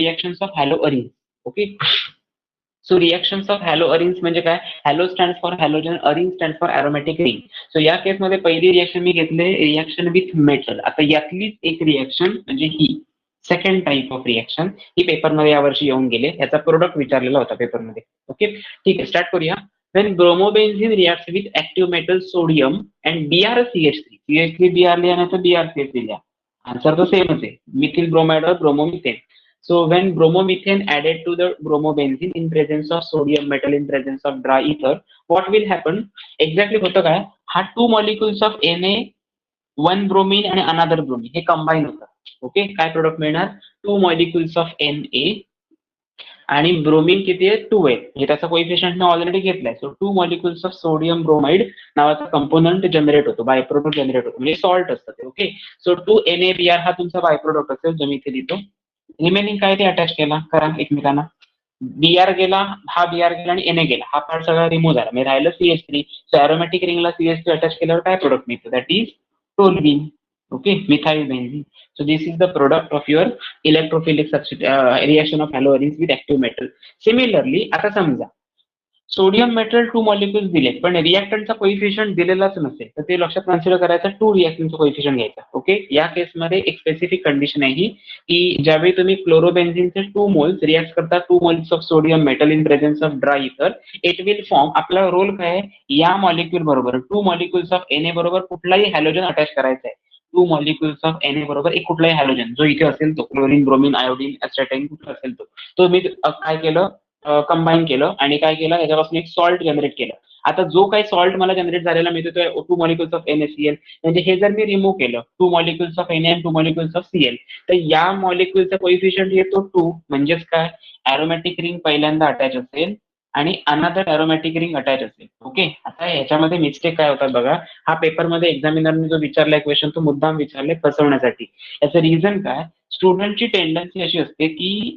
Reactions of haloarenes. Okay, so reactions of haloarenes म्हणजे काय? Halo stand for halogen, arene stand for aromatic ring. So या केसमध्ये पहिली reaction मी घेतले reaction with metal. आता यातलीच एक रिएक्शन म्हणजे ही सेकंड टाइप ऑफ रिएक्शन, ही पेपरमध्ये यावर्षी येऊन गेले. याचा प्रोडक्ट विचारलेला होता पेपरमध्ये. ओके, ठीक आहे, स्टार्ट करूया. When bromobenzene reacts with active metal sodium and BrCH3, CH3 Br लिहा नाही तर BrCH3 लिहा, आन्सर तर सेमच आहे, मिथिल ब्रोमाइड और bromomethane. So when bromomethane added to the bromobenzene in presence of sodium metal in presence of dry ether, what will happen? Exactly होतं काय? हा 2 molecules of Na, 1 bromine आणि another bromine हे combine होतं. Okay, काय product मिळणार? 2 molecules of Na आणि bromine किती आहे? 2 आहे. हे त्याचा कोइफिशियंट मी ऑलरेडी घेतलाय. So 2 molecules of sodium bromide नावाचा कंपोनंट जनरेट होतो, बाय प्रोडक्ट जनरेट होतो, म्हणजे सॉल्ट असतं ते. ओके, सो 2 NaBr हा तुमचा बाय प्रोडक्ट असेल जो मी इथे लिहितो. रिमेनिंग काय ते अटॅच केला करा एकमेकांना. Br गेला, हा Br गेला आणि Na गेला, हा पार्ट सगळा रिमूव्ह झाला, म्हणजे राहिलं CH3. So aromatic रिंगला CH3 attach केल्यावर काय प्रोडक्ट मिळतो? That is toluene. Okay, methyl benzene. So this is the product of your electrophilic reaction of haloarenes with active metal. Similarly, आता समजा सोडियम मेटल 2 मॉलिक्युल्स दिले, पण रिएक्टंटचा कोइफिशियंट दिलेलाच नसेल, तर ते लक्षात कन्सिडर करायचं 2 रिएक्टंटचा कोइफिशियंट घ्यायचा. ओके, या केसमध्ये एक स्पेसिफिक कंडिशन आहे ही, की ज्यावेळी तुम्ही क्लोरोबेन्झीनचे 2 मोल्स रिएक्ट करता 2 moles of sodium metal in presence of dry इथर, इट विल फॉर्म, आपला रोल काय आहे? या मॉलिक्युल बरोबर 2 मॉलिक्युल्स ऑफ Na बरोबर कुठलाही हॅलोजन अटॅच करायचा आहे. 2 मॉलिक्युल्स ऑफ Na बरोबर एक कुठलाही हॅलोजन जो इथे असेल तो, क्लोरीन, ब्रोमिन, आयोडीन, ॲस्टेटाईन कुठला असेल तो मी काय केलं? कंबाईन केलं आणि काय केलं? याच्यापासून एक सॉल्ट जनरेट केलं. आता जो काही सॉल्ट मला जनरेट झालेला मिळतो तो 2 मॉलिक्युल्स ऑफ NaCl. म्हणजे हे जर मी रिमूव्ह केलं 2 मॉलिक्युल्स ऑफ Na आणि 2 मॉलिक्युल्स ऑफ Cl, तर या मॉलिक्युलचा कोइफिशियंट येतो 2, म्हणजेच काय? अरोमॅटिक रिंग पहिल्यांदा अटॅच असेल आणि अनदर अरोमॅटिक रिंग अटॅच असेल. ओके, आता याच्यामध्ये मिस्टेक काय होतात बघा. हा पेपरमध्ये एक्झामिनरने जो विचारलाय क्वेश्चन तो मुद्दाम विचारलाय फसवण्यासाठी. याचं रिझन काय? स्टुडंटची टेंडन्सी अशी असते की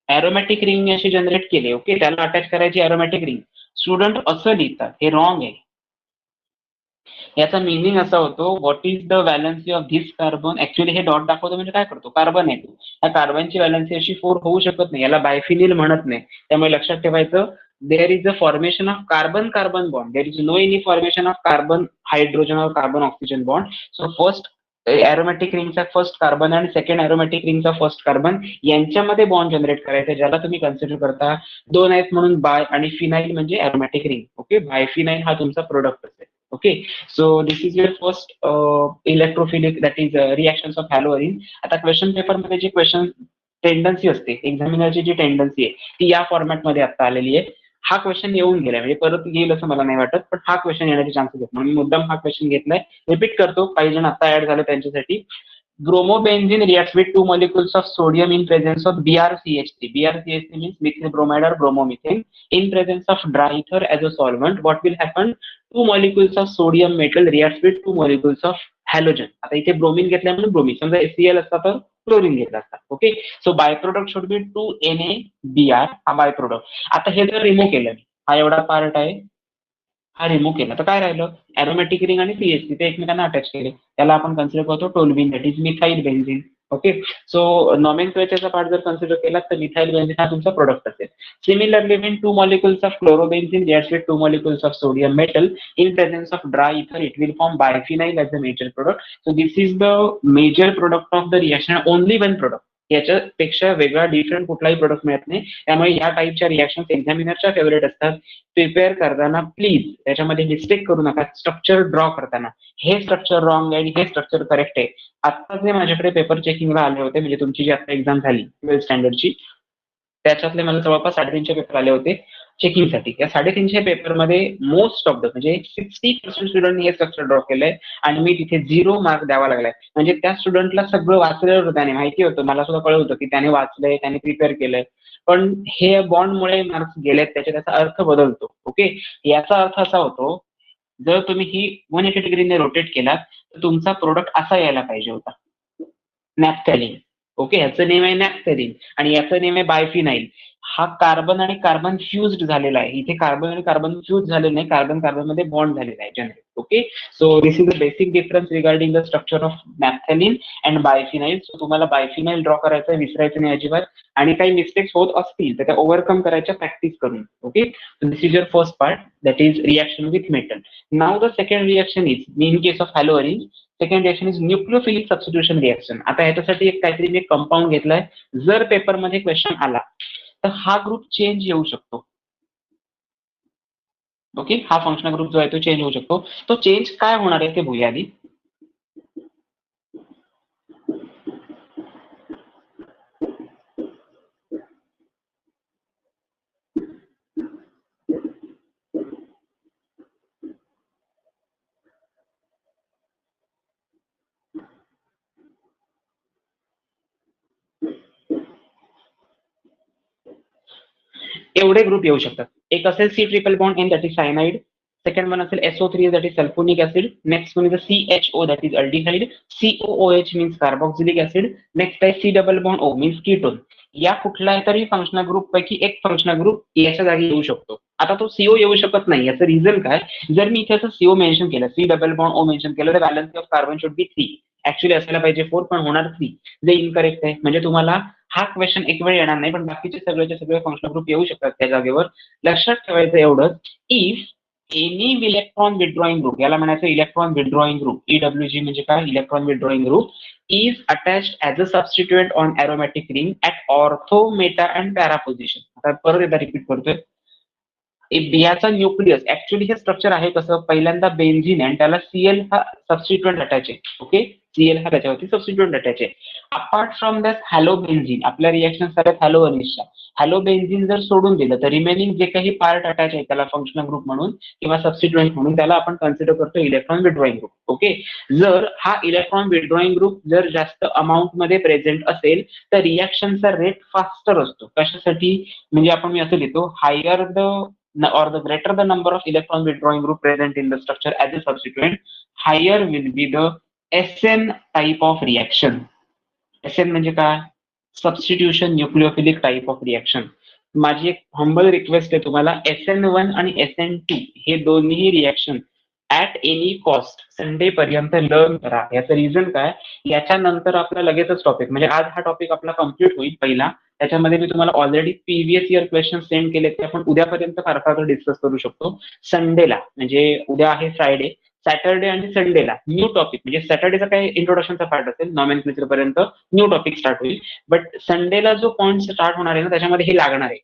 अरोमॅटिक रिंग अशी जनरेट केली, ओके, त्याला अटॅच करायची अरोमॅटिक रिंग. स्टुडंट असं लिहितात, हे रॉंग आहे. याचा मिनिंग असा होतो, what is the valency of this carbon. Actually हे डॉट दाखवतो म्हणजे काय करतो? कार्बन आहे तो. या कार्बनची व्हॅलन्सी अशी 4 होऊ शकत नाही, याला बायफिनिल म्हणत नाही. त्यामुळे लक्षात ठेवायचं, there is a formation of carbon carbon bond, there is no any formation of carbon hydrogen और carbon oxygen bond. So first aromatic रिंगचा फर्स्ट कार्बन आणि सेकंड एरोमॅटिक रिंगचा फर्स्ट कार्बन यांच्यामध्ये बॉन्ड जनरेट करायचा, ज्याला तुम्ही कन्सिडर करता 2 आहेत म्हणून बाय, आणि फिनाइल म्हणजे एरोमॅटिक रिंग. ओके, बायफिनाइल हा तुमचा प्रोडक्ट असेल. Okay, so this is your first electrophilic, that is reactions of haloarene. आता क्वेश्चन पेपरमध्ये जी क्वेश्चन टेंडन्सी असते, एक्झामिनरची जी टेंडन्सी आहे ती या फॉर्मॅटमध्ये आता आलेली आहे. हा क्वेश्चन येऊन गेलाय, म्हणजे परत येईल असं मला नाही वाटत, पण हा क्वेश्चन येण्याचे चान्सेस आहेत, म्हणून मी मुद्दाम हा क्वेश्चन घेतलाय. रिपीट करतो, काही जण आता ऍड झाले त्यांच्यासाठी. Bromobenzene reacts with 2 molecules of sodium in presence of BrCH3. BrCH3 means methyl bromide or bromomethane in presence of dry ether as a solvent. What will happen? 2 molecules of sodium metal reacts with 2 molecules of halogen. आता इथे bromine घेतल्या म्हणून bromine, समजा Cl असता तर chlorine घेतला असता. Okay, so by product should B 2 NaBr हा बाय प्रोडक्ट. आता हे जर रिमूव्ह केलं, हा एवढा पार्ट आहे, हा रिमूव्ह केला तर काय राहिलं? अरोमॅटिक रिंग आणि CH3 ते एकमेकांना अटॅच केले, त्याला आपण कन्सिडर करतो toluene, that is methyl benzene. Okay, so नॉमेनक्लेचरचा पार्ट जर कन्सिडर केला तर मिथाइल बेन्झीन हा तुमचा प्रोडक्ट असेल. Similarly when 2 molecules of chlorobenzene reacts with 2 molecules of sodium metal in presence of dry ether, it will form biphenyl as a major product. So this is the major product of the reaction, only one product. याच्यापेक्षा वेगळा different कुठलाही product मिळत नाही. त्यामुळे या टाईपच्या reaction एक्झामिनरच्या favourite असतात. Prepare करताना प्लीज त्याच्यामध्ये मिस्टेक करू नका. स्ट्रक्चर ड्रॉ करताना हे स्ट्रक्चर रॉंग आहे आणि हे स्ट्रक्चर करेक्ट आहे. आता जे माझ्याकडे पेपर चेकिंगला आले होते, म्हणजे तुमची जी आता एक्झाम झाली 12th स्टँडर्डची, त्याच्यातले मला जवळपास 350 पेपर आले होते चेकिंगसाठी. या 350 पेपरमध्ये मोस्ट ऑफ द म्हणजे 60% स्टुडंटनी हे स्ट्रक्चर ड्रॉ केलंय आणि मी तिथे 0 मार्क द्यावा लागलाय. म्हणजे त्या स्टुडंटला सगळं वाचलेलं होतं, त्याने माहिती होतं, मला सुद्धा कळलं होतं की त्याने वाचलंय, त्याने प्रिपेअर केलंय, पण हे बॉन्डमुळे मार्क्स गेलेत, त्याचा अर्थ बदलतो. ओके, याचा अर्थ असा होतो, जर तुम्ही ही 180 डिग्रीने रोटेट केलात तर तुमचा प्रोडक्ट असा यायला पाहिजे होता, नॅफ्थॅलिन. ओके, याचं नेम आहे नॅफ्थॅलिन आणि याचं नेम आहे बायफिनाइल. हा कार्बन आणि कार्बन फ्युज्ड झालेला आहे. इथे कार्बन आणि कार्बन फ्यूज झालेलं नाही, कार्बन कार्बन मध्ये बॉन्ड झालेला आहे general. Okay, so this is the basic difference regarding the structure of naphthalene and biphenyl. So तुम्हाला बायफिनाइल ड्रॉ करायचं आहे, विसरायचं नाही अजिबात, आणि काही मिस्टेक्स होत असतील तर त्या ओव्हरकम करायच्या प्रॅक्टिस करून. Okay, this is your first part, that is reaction with metal. Now the second reaction is, in case of haloarene, second reaction is nucleophilic substitution reaction. आता ह्याच्यासाठी एक काहीतरी मी कंपाऊंड घेतलाय. जर पेपरमध्ये क्वेश्चन आला तर हा ग्रुप चेंज येऊ शकतो. ओके, हा फंक्शनल ग्रुप जो आहे तो चेंज होऊ शकतो. तो चेंज काय होणार आहे ते बघूया आधी. एवढे ग्रुप येऊ शकतात. एक असेल C triple bond N, that is cyanide. Second one असेल SO3, that is sulphonic acid. Next one is CHO, that is aldehyde. COOH means carboxylic acid. Next आहे C double bond O means ketone. या कुठल्याही तरी functional group पैकी एक functional group याच्या जागी येऊ शकतो. आता तो CO येऊ शकत नाही, याचं रिझन काय? जर मी इथे असं CO मेन्शन केलं, C double bond O mention केलं, तर balance of carbon should be 3. Actually असायला पाहिजे 4, पण होणार 3, जे इनकरेक्ट आहे. म्हणजे तुम्हाला हा क्वेश्चन एक वेळ येणार नाही, पण बाकीचे सगळेचे सगळे फंक्शनल ग्रुप येऊ शकतात त्या जागेवर. लक्षात ठेवायचं एवढंच, if any electron withdrawing group, याला म्हणायचं इलेक्ट्रॉन विथड्रॉइंग ग्रुप, EWG म्हणजे काय? Electron withdrawing group is attached as a substituent on aromatic ring at ortho, meta and para position. आता परत एकदा रिपीट करतोय. याचा न्यूक्लियस, ऍक्च्युअली हे स्ट्रक्चर आहे कसं? पहिल्यांदा बेन्झिन आणि त्याला Cl हा सबस्टिट्युएंट अटॅच आहे. ओके, Cl हा त्याच्यावरती सबस्टिट्युएंट अटॅच आहे. अपार्ट फ्रॉम दॅट हॅलोबेन्झिन, आपल्या रिएक्शन आहेत हॅलोअनिशच्या. हॅलोबेन्झिन जर सोडून दिलं तर रिमेनिंग जे काही पार्ट अटॅच आहे त्याला फंक्शनल ग्रुप म्हणून किंवा सबस्टिट्युएंट म्हणून, त्याला आपण कन्सिडर करतो इलेक्ट्रॉन विथड्रॉइंग ग्रुप. ओके, जर हा इलेक्ट्रॉन विथड्रॉइंग ग्रुप जर जास्त अमाऊंट मध्ये प्रेझेंट असेल तर रिएक्शनचा रेट फास्टर असतो. कशासाठी? म्हणजे आपण मी असं लिहितो, higher the or the greater the number of electron withdrawing group present in the structure as a substituent, higher will be the SN type of reaction. SN म्हणजे काय? Substitution nucleophilic type of reaction. माझी एक humble request आहे तुम्हाला, SN1 आणि SN2 हे दोन्ही reaction at any cost Sunday पर्यंत लर्न करा. याचं रिझन काय? याच्यानंतर आपला लगेचच टॉपिक, म्हणजे आज हा टॉपिक आपला कम्प्लीट होईल पहिला. त्याच्यामध्ये मी तुम्हाला already previous year question send केले, ते आपण उद्यापर्यंत फार फार डिस्कस करू शकतो. संडेला, म्हणजे उद्या आहे फ्रायडे, सॅटर्डे आणि संडेला न्यू टॉपिक, म्हणजे सॅटर्डेचा काही इंट्रोडक्शनचा पार्ट असेल, नॉमेनक्लेचर पर्यंत न्यू टॉपिक स्टार्ट होईल. बट संडेला जो पॉईंट स्टार्ट होणार आहे ना, त्याच्यामध्ये हे लागणार आहे,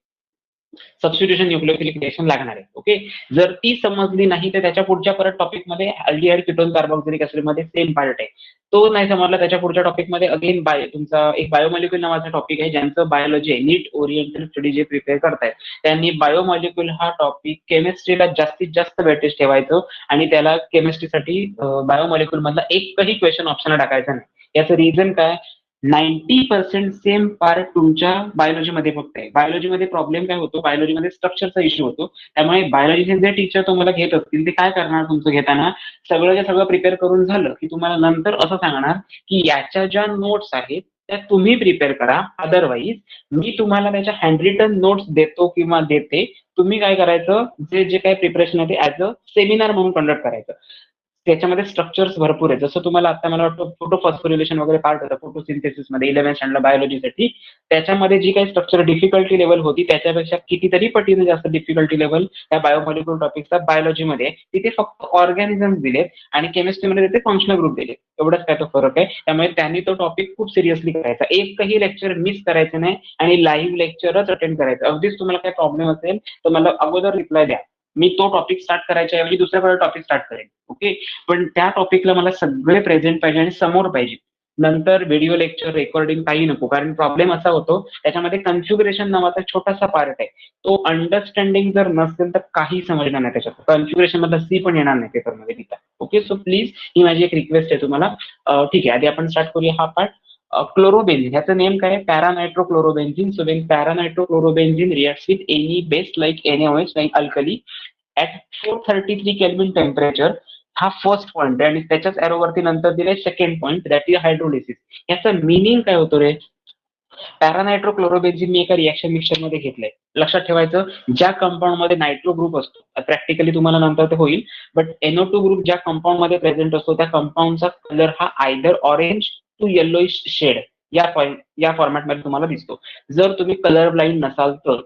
सबस्टिट्यूशन न्यूक्लियोफिलिक रिएक्शन लागणार आहे. ओके, जर ती समजली नाही तर त्याच्या पुढच्या परत टॉपिक मध्ये अल्डिहाइड, कीटोन, कार्बोक्सिलिक ऍसिड मध्ये सेम पार्ट आहे. तो नाही समजला, त्याच्या पुढच्या टॉपिक मध्ये अगेन तुमचा एक बायोमॉलिक्युल नावाचा टॉपिक आहे, ज्यांचं बायोलॉजी आहे, नीट ओरिएंटल स्टडी जे प्रिपेअर करतायत त्यांनी बायोमॉलिक्युल हा टॉपिक केमिस्ट्रीला जास्तीत जास्त वेटेज ठेवायचं आणि त्याला केमिस्ट्रीसाठी बायोमॉलिक्युल मधला एकही क्वेश्चन ऑप्शनला टाकायचा नाही. याचं रिझन काय? 90% सेम पार्ट तुमच्या बायोलॉजीमध्ये फक्त आहे. बायोलॉजीमध्ये प्रॉब्लेम काय होतो? बायोलॉजीमध्ये स्ट्रक्चरचा इश्यू होतो. त्यामुळे बायोलॉजीचे जे टीचर तुम्हाला घेत असतील ते काय करणार? तुमचं घेताना सगळं सगळं प्रिपेअर करून झालं की तुम्हाला नंतर असं सांगणार की याच्या ज्या नोट्स आहेत त्या तुम्ही प्रिपेअर करा, अदरवाईज मी तुम्हाला त्याच्या हँड रिटन नोट्स देतो किंवा देते, तुम्ही काय करायचं, जे जे काही प्रिपरेशन आहे ते ऍज अ सेमिनार म्हणून कंडक्ट करायचं. त्याच्यामध्ये स्ट्रक्चर्स भरपूर आहे. जसं तुम्हाला आता मला वाटतं फोटोफॉस्फोरिलेशन वगैरे पार्ट होता फोटोसिंथेसिस मध्ये 11th स्टँडर्ड बायोलॉजीसाठी, त्याच्यामध्ये जी काही स्ट्रक्चर डिफिकल्टी लेवल होती त्याच्यापेक्षा कितीतरी पटीने जास्त डिफिकल्टी लेवल त्या बायोमॉलिक्युल टॉपिकचा बायोलॉजीमध्ये. तिथे फक्त ऑर्गॅनिझम दिले आणि केमिस्ट्रीमध्ये तिथे फंक्शनल ग्रुप दिले, एवढंच काय तो फरक आहे. त्यामुळे त्यांनी तो टॉपिक खूप सिरियसली करायचा, एकही लेक्चर मिस करायचं नाही आणि लाईव्ह लेक्चरच अटेंड करायचं. अगदीच तुम्हाला काही प्रॉब्लेम असेल तर मला अगोदर रिप्लाय द्या, मी तो टॉपिक स्टार्ट करायच्या ऐवजी दुसऱ्याकडे टॉपिक स्टार्ट करेन. ओके, पण त्या टॉपिकला मला सगळे प्रेझेंट पाहिजे आणि समोर पाहिजे. नंतर व्हिडिओ लेक्चर रेकॉर्डिंग काही नको, कारण प्रॉब्लेम असा होतो त्याच्यामध्ये कन्फ्युगरेशन नावाचा छोटासा पार्ट आहे, तो अंडरस्टँडिंग जर नसेल तर काही समजणार नाही. त्याच्यात कन्फ्युगरेशन मधला C पण येणार नाही पेपरमध्ये लिहिता. ओके, सो प्लीज ही माझी एक रिक्वेस्ट आहे तुम्हाला. ठीक आहे, आधी आपण स्टार्ट करूया हा पार्ट. क्लोरोबेन्झिन, ह्याचं नेम काय? Paranitrochlorobenzene. So when paranitrochlorobenzene reacts with any base like NaOH like alkali at 433 kelvin temperature, हा फर्स्ट पॉईंट आहे. आणि त्याच्याच एरोवरती नंतर दिले second point, that is hydrolysis. याचं मिनिंग काय होतं रे? पॅरानायट्रोक्लोरोबेन्झिन मी एका रिएक्शन मिक्सचर मध्ये घेतलंय. लक्षात ठेवायचं, ज्या कंपाऊंड मध्ये नायट्रो ग्रुप असतो, प्रॅक्टिकली तुम्हाला नंतर ते होईल, बट NO2 ग्रुप ज्या कंपाऊंड मध्ये प्रेझेंट असतो त्या कंपाऊंडचा कलर हा either orange to yellowish shade या फॉर्मॅटमध्ये तुम्हाला दिसतो. जर तुम्ही कलर ब्लाइंड नसाल तर,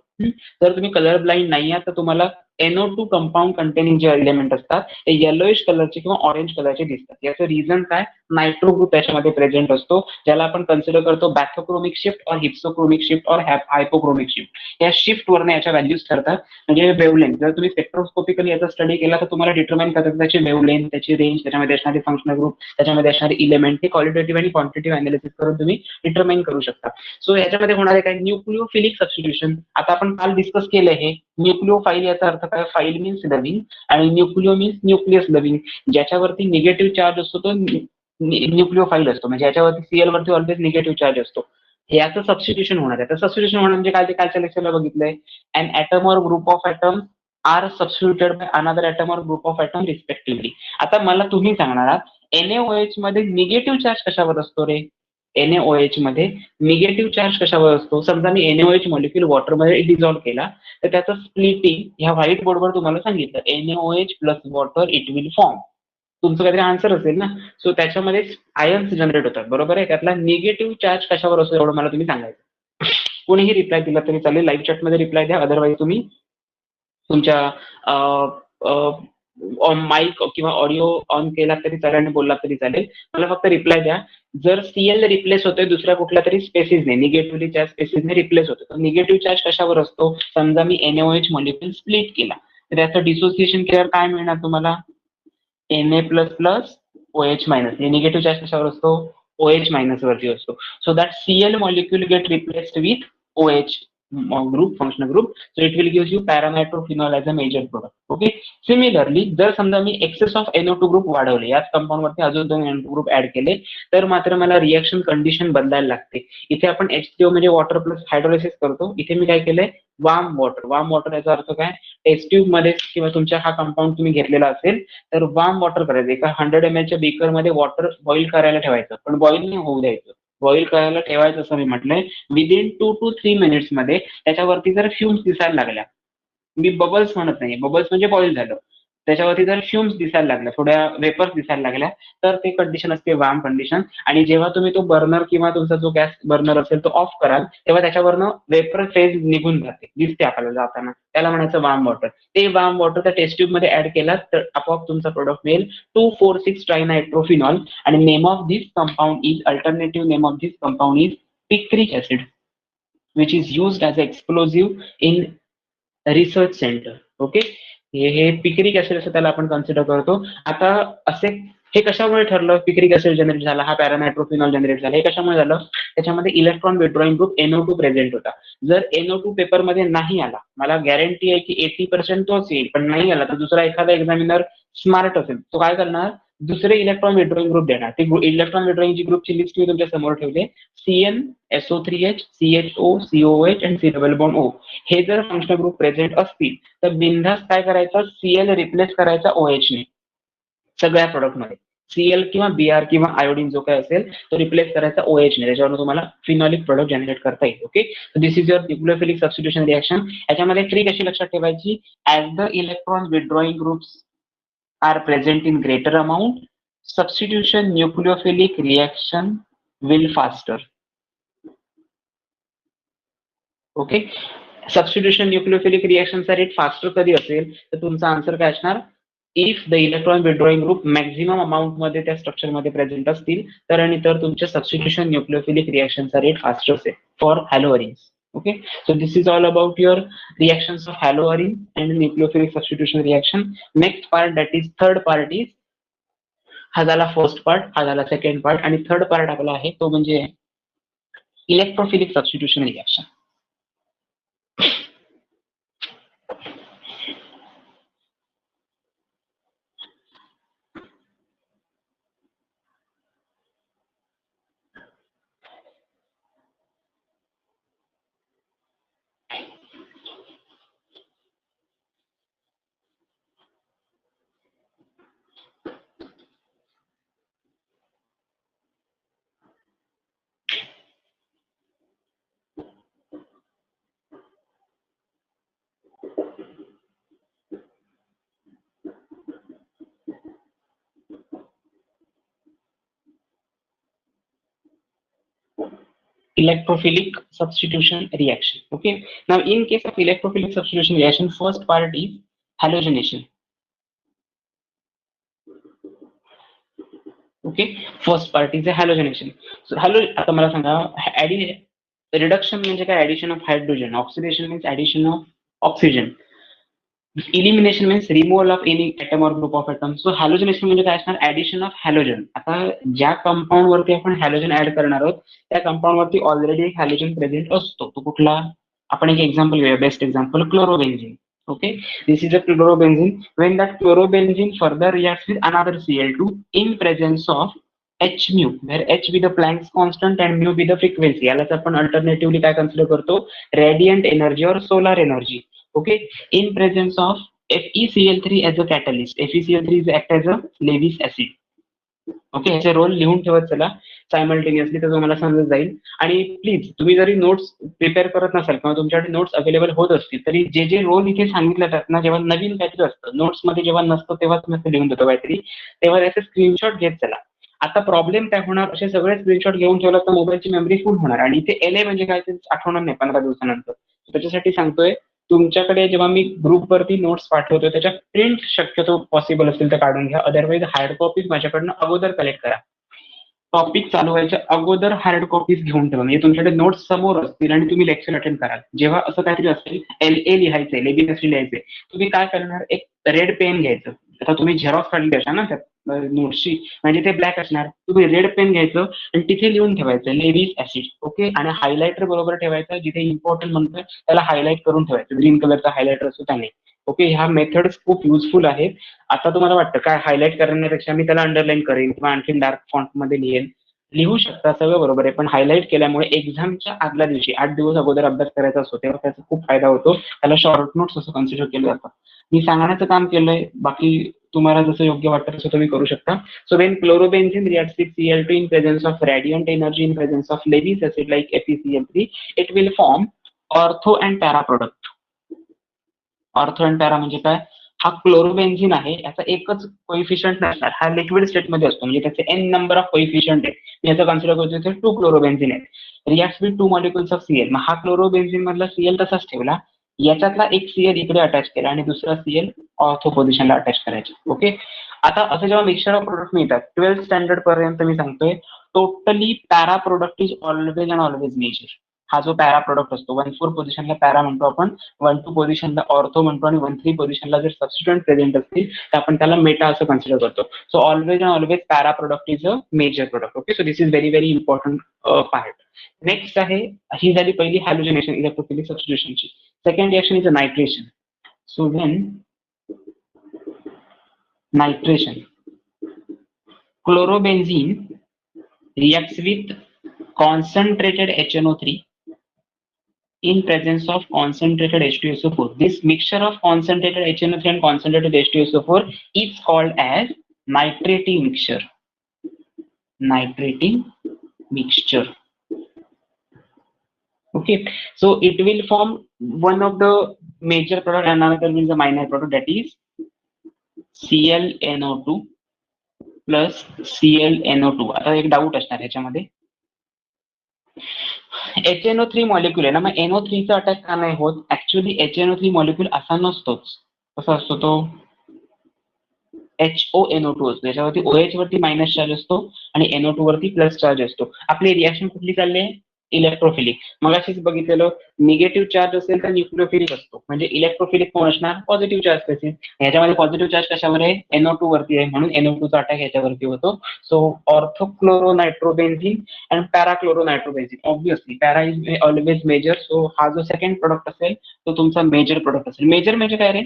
जर तुम्ही कलर ब्लाइंड नाही आहात तर तुम्हाला NO2 कंपाऊंड कंटेनिंग जे एलिमेंट असतात ते येलोइश कलरचे किंवा ऑरेंज कलरचे दिसतात. याचं रिझन काय, नायट्रो ग्रुप त्याच्यामध्ये प्रेझेंट असतो, ज्याला आपण कन्सिडर करतो बॅथोक्रोमिक शिफ्ट और हिप्सोक्रोमिक शिफ्ट और हायपोक्रोमिक शिफ्ट. या शिफ्ट वरने याच्या व्हॅल्यूज ठरतात. म्हणजे वेवलेंथ, जर तुम्ही स्पेक्ट्रोस्कोपिकली याचा स्टडी केला तर तुम्हाला डिटरमाइन करतात त्याची वेवलेंथ, त्याची रेंज, त्याच्यामध्ये असणारे फंक्शनल ग्रुप, त्याच्यामध्ये असणारे इलेमेंट, हे क्वालिटेटिव्ह आणि क्वांटिटेटिव्ह अनालिसिस करून तुम्ही डिटरमाइन करू शकता. सो याच्यामध्ये होणारे काय, न्यूक्लिओफिलिक सबस्टिट्यूशन. आता आपण काल डिस्कस केलं हे. न्यूक्लिओफाईल याचा अर्थ काय, फाईल मीन्स लव्हिंग आणि न्यूक्लिओ मीन्स न्यूक्लियस लव्हिंग. ज्याच्यावरती निगेटिव्ह चार्ज असतो तो न्यूक्लिओफाईल असतो, म्हणजे याच्यावरती सीएल वरती ऑलवेज निगेटिव्ह चार्ज असतो. याचं सबस्टिट्यूशन होणार आहे. तर सबस्टिट्यूशन होणं म्हणजे काय, ते कालच्या लेक्चरला बघितलंय. An atom or group of atom are substituted by another atom or group of atom respectively. आता मला तुम्ही सांगणार आहात NaOH मध्ये निगेटिव्ह चार्ज कशावर असतो रे? NaOH मध्ये निगेटिव्ह चार्ज कशावर असतो? समजा मी NaOH मॉलिक्युल वॉटरमध्ये डिझॉल्व्ह केला तर त्याचं स्प्लिटिंग ह्या व्हाईट बोर्डवर तुम्हाला सांगितलं, NaOH plus water it will form. तुमचं काहीतरी आन्सर असेल ना. सो त्याच्यामध्ये आयन्स जनरेट होतात, बरोबर आहे. त्यातला निगेटिव्ह चार्ज कशावर असतो एवढं मला तुम्ही सांगायचं. कोणीही रिप्लाय दिला तरी चालेल, लाईव्ह चॅटमध्ये रिप्लाय द्या, अदरवाईज तुम्ही तुमच्या माईक किंवा ऑडिओ ऑन केला तरी चालेल आणि बोलला तरी चालेल. मला फक्त रिप्लाय द्या. जर सीएल रिप्लेस होतोय दुसऱ्या कुठल्या तरी स्पेसिसने, निगेटिव्हली चार्ज स्पेसिसने रिप्लेस होतो, तर निगेटिव्ह चार्ज कशावर असतो? समजा मी NaOH मॉलिक्युल स्प्लिट केला तर त्याचं डिसोसिएशन केल्यावर काय मिळणार तुम्हाला? Na plus plus OH minus. हे निगेटिव्ह चार्ज कशावर असतो? OH मायनस वरती असतो. So that CL molecule get replaced with OH group, functional group. So it will give you paranitrophenol as a major product. Okay. Similarly जर समजा मी access of NO2 group वाढवले, याच compound वरती अजून 2 NO2 ग्रुप ऍड केले, तर मात्र मला रिएक्शन कंडिशन बदलायला लागते. इथे आपण H3O म्हणजे वॉटर प्लस हायड्रोलिसिस करतो. इथे मी काय केलंय, वार्म वॉटर. वार्म वॉटर याचा अर्थ काय, टेस्ट ट्यूब मध्ये किंवा तुमच्या हा कंपाऊंड तुम्ही घेतलेला असेल तर वार्म वॉटर करायचं. एका 100 ml च्या बेकर मध्ये वॉटर बॉईल करायला ठेवायचं, पण बॉईल नाही होऊ द्यायचं. बॉईल करायला ठेवायचं असं मी म्हटलंय. विदिन 2 to 3 मिनिट्स मध्ये त्याच्यावरती जर फ्युम्स दिसायला लागल्या, मी बबल्स म्हणत नाही, बबल्स म्हणजे बॉईल झालं, त्याच्यावरती जर फ्युम्स दिसायला लागल्या, थोड्या वेपर्स दिसायला लागल्या, तर ते कंडिशन असते वार्म कंडिशन. आणि जेव्हा तुम्ही तो बर्नर किंवा तुमचा जो गॅस बर्नर असेल तो ऑफ कराल तेव्हा त्याच्यावरनं वेपर फेज निघून जाते, दिसते आपल्याला जाताना, त्याला म्हणायचं वार्म वॉटर. ते वार्म वॉटर त्या टेस्ट ट्यूब मध्ये ऍड केला तर आपोआप तुमचा प्रोडक्ट मिळेल 2,4,6 ट्रायनायट्रोफिनॉल. आणि name of this compound is, alternative name of this compound is picric acid, which is used as a explosive in research centre. Okay. हे पिक्रिक ऍसिड असं त्याला आपण कन्सिडर करतो. आता असे हे कशामुळे ठरलं पिक्रिक ऍसिड जनरेट झाला, हा पॅरानायट्रोफिनॉल जनरेट झाला, हे कशामुळे झालं? त्याच्यामध्ये electron withdrawing group NO2 present होता. जर NO2 पेपर मध्ये नाही आला, मला गॅरंटी आहे की 80% तोच येईल, पण नाही आला तर दुसरा एखादा एक्झामिनर स्मार्ट असेल तो काय करणार, दुसरे इलेक्ट्रॉन विड्रॉइंग ग्रुप देणार. ते इलेक्ट्रॉन विड्रॉइंग ग्रुपची लिस्ट मी तुमच्या समोर ठेवली. CN, SO3H, CHO, COH आणि C डबल बॉन्ड O. हे जर फंक्शनल ग्रुप प्रेझेंट असतील तर बिनधास्त काय करायचं, सीएल रिप्लेस करायचा OH ने सगळ्या प्रोडक्ट मध्ये. सीएल किंवा BR किंवा आयोडीन जो काय असेल तो रिप्लेस करायचा OH ने, त्याच्यावर तुम्हाला फिनॉलिक प्रोडक्ट जनरेट करता येईल. Okay. This is your nucleophilic substitution reaction. याच्यामध्ये ट्रिक अशी लक्षात ठेवायची, as the electron withdrawing groups are present in greater amount, substitution nucleophilic reaction will faster. Okay. Substitution nucleophilic रिएक्शनचा रेट फास्टर कधी असेल तर तुमचा आन्सर काय असणार, if the electron withdrawing group maximum amount मध्ये त्या स्ट्रक्चर मध्ये प्रेझेंट असतील तर, आणि तर तुमच्या सबस्टिट्यूशन न्यूक्लिओफिलिक रिएक्शनचा रेट फास्टर असेल for haloarenes. Okay. So this is all about your reactions of haloarene and nucleophilic substitution reaction. Next part that is third part is, हा झाला फर्स्ट पार्ट, हा झाला सेकंड पार्ट, आणि third part आपला आहे तो म्हणजे electrophilic substitution reaction. electrophilic substitution reaction. Okay, now in case of electrophilic substitution reaction, first part is halogenation. Okay, first part is a halogenation. So आता मला सांगा रिडक्शन म्हणजे काय? Addition of hydrogen. Oxidation means addition of oxygen. Elimination means removal of any atom or group of atom. So halogenation म्हणजे काय असणार? Addition of halogen. आता ज्या कंपाऊंड वरती आपण हॅलोजन ऍड करणार आहोत त्या कंपाऊंड वरती ऑलरेडी एक हॅलोजन प्रेझेंट असतो. तो कुठला? आपण एक एक्झाम्पल घेऊया, best example chlorobenzene. Okay, this is a chlorobenzene. When that chlorobenzene further reacts with another Cl2 in presence of H mu, where H be the Planck's constant and mu be the frequency. यालाच आपण alternatively काय consider करतो? Radiant energy और solar energy. Okay, in presence of FeCl3 as a catalyst. FeCl3 is act as a Lewis acid. Okay, ह्याचे role लिहून ठेवत चला simultaneously, तर तुम्हाला समजत जाईल. आणि प्लीज तुम्ही जरी नोट्स प्रिपेअर करत नसाल किंवा तुमच्याकडे नोट्स अवेलेबल होत असतील तरी जे जे रोल इथे सांगितले जातात ना, जेव्हा नवीन काहीतरी असतं नोट्समध्ये, जेव्हा नसतं तेव्हा तुम्ही लिहून देतो काहीतरी, तेव्हा त्याचे स्क्रीनशॉट घेत चला. आता प्रॉब्लेम काय होणार? असे सगळे स्क्रीनशॉट घेऊन ठेवला तर मोबाईलची मेमरी फुल होणार आणि इथे LA म्हणजे काय ते आठवणार नाही 15 दिवसानंतर. त्याच्यासाठी सांगतोय, तुमच्याकडे जेव्हा मी ग्रुपवरती नोट्स पाठवतो त्याच्या प्रिंट शक्यतो पॉसिबल असेल तर काढून घ्या. अदरवाईज हार्ड कॉपीज माझ्याकडनं अगोदर कलेक्ट करा. टॉपिक चालू व्हायच्या अगोदर हार्ड कॉपीज घेऊन ठेवा, म्हणजे तुमच्याकडे नोट्स समोर असतील आणि तुम्ही लेक्चर अटेंड कराल. जेव्हा असं काहीतरी असेल, LA लिहायचंय, लेबिनस लिहायचंय, तुम्ही काय करणार? एक रेड पेन घ्यायचं. आता तुम्ही झेरॉक्स काढली असा ना त्या नोट्सची, म्हणजे ते ब्लॅक असणार. तुम्ही रेड पेन घ्यायचं आणि तिथे लिहून ठेवायचं लेविस ऍसिड. ओके, आणि हायलायटर बरोबर ठेवायचं. जिथे इम्पॉर्टंट म्हणतोय त्याला हायलाइट करून ठेवायचं, ग्रीन कलरचा हायलायटर असतो त्याने. ओके, ह्या मेथड्स खूप युजफुल आहेत. आता तुम्हाला वाटतं काय हायलाइट करण्यापेक्षा मी त्याला अंडरलाईन करेन किंवा आणखी डार्क फॉन्ट मध्ये लिहेन, लिहू शकता, सगळं बरोबर आहे. पण हायलाइट केल्यामुळे एक्झामच्या आदल्या दिवशी 8 दिवस अगोदर अभ्यास करायचा असतो तेव्हा त्याचा खूप फायदा होतो. त्याला शॉर्ट नोट्स असं कन्सिडर केलं जातं. मी सांगण्याचं काम केलंय, बाकी तुम्हाला जसं योग्य वाटतं तसं तुम्ही करू शकता. So when chlorobenzene reacts with Cl2 in presence of radiant energy in presence of Lewis acid like FeCl3, it will form ortho and para product. Ortho and para म्हणजे काय? हा क्लोरोबेन्झिन आहे, याचा एकच कोइफिशियंट नसणार, हा लिक्विड स्टेटमध्ये असतो, म्हणजे त्याचे n नंबर ऑफ कोइफिशियंट आहे. मी याचं कन्सिडर करतो 2 क्लोरोबेन्झिन आहेत. Reacts with 2 molecules of Cl. मग हा क्लोरोबेन्झिन मधला Cl तसाच ठेवला, याच्यातला एक Cl इकडे अटॅच केला आणि दुसरा Cl ऑर्थो पोझिशनला अटॅच करायचे. ओके, आता असं जेव्हा मिक्सचर ऑफ प्रोडक्ट मिळतात 12th स्टँडर्ड पर्यंत मी सांगतोय, totally para product is always and always major. हा जो पॅरा प्रोडक्ट असतो 1,4 पोझिशनला पॅरा म्हणतो आपण, 1,2 पोझिशनला ऑर्थो म्हणतो आणि 1,3 पोझिशनला जर सबस्टिट्यूएंट प्रेझेंट असतील तर आपण त्याला मेटा असं कन्सिडर करतो. So always and always para product is a major product. Okay, so this is very very important part. Next आहे, ही झाली पहिली हॅलोजनेशन इलेक्ट्रोफिलिक सबस्टिट्यूशनची. Second reaction is a nitration. So when nitration, chlorobenzene reacts with concentrated HNO3 in presence of concentrated H2SO4. This mixture of concentrated HNO3 and concentrated H2SO4 is called as nitrating mixture. Nitrating mixture. Okay, so it will form one of the major product and another means a minor product, that is ClNO2 plus ClNO2. आता एक doubt असणार ह्याच्यामध्ये, HNO3 molecule आहे ना, मग NO3 चा attack का नाही होत? ऍक्च्युअली HNO3 मॉलिक्युल असा नसतोच. कसा असतो तो? HONO2 असतो, याच्यावरती OH वरती मायनस चार्ज असतो आणि NO2 वरती प्लस चार्ज असतो. आपली रिएक्शन कुठली चालली आहे? इलेक्ट्रोफिलिक. मग अशीच बघितलेलं, निगेटिव्ह चार्ज असेल तर न्यूक्लिओफिलिक असतो, म्हणजे इलेक्ट्रोफिलिक कोण असणार? पॉझिटिव्ह चार्ज असेल. ह्याच्यामध्ये पॉझिटिव्ह चार्ज कशावर आहे? NO2 वरती आहे, म्हणून NO2 चा अटॅक ह्याच्यावरती होतो. So orthochloronitrobenzene and parachloronitrobenzene. Obviously para is always major. So हा जो सेकंड प्रोडक्ट असेल तो तुमचा मेजर प्रोडक्ट असेल. मेजर म्हणजे काय रे?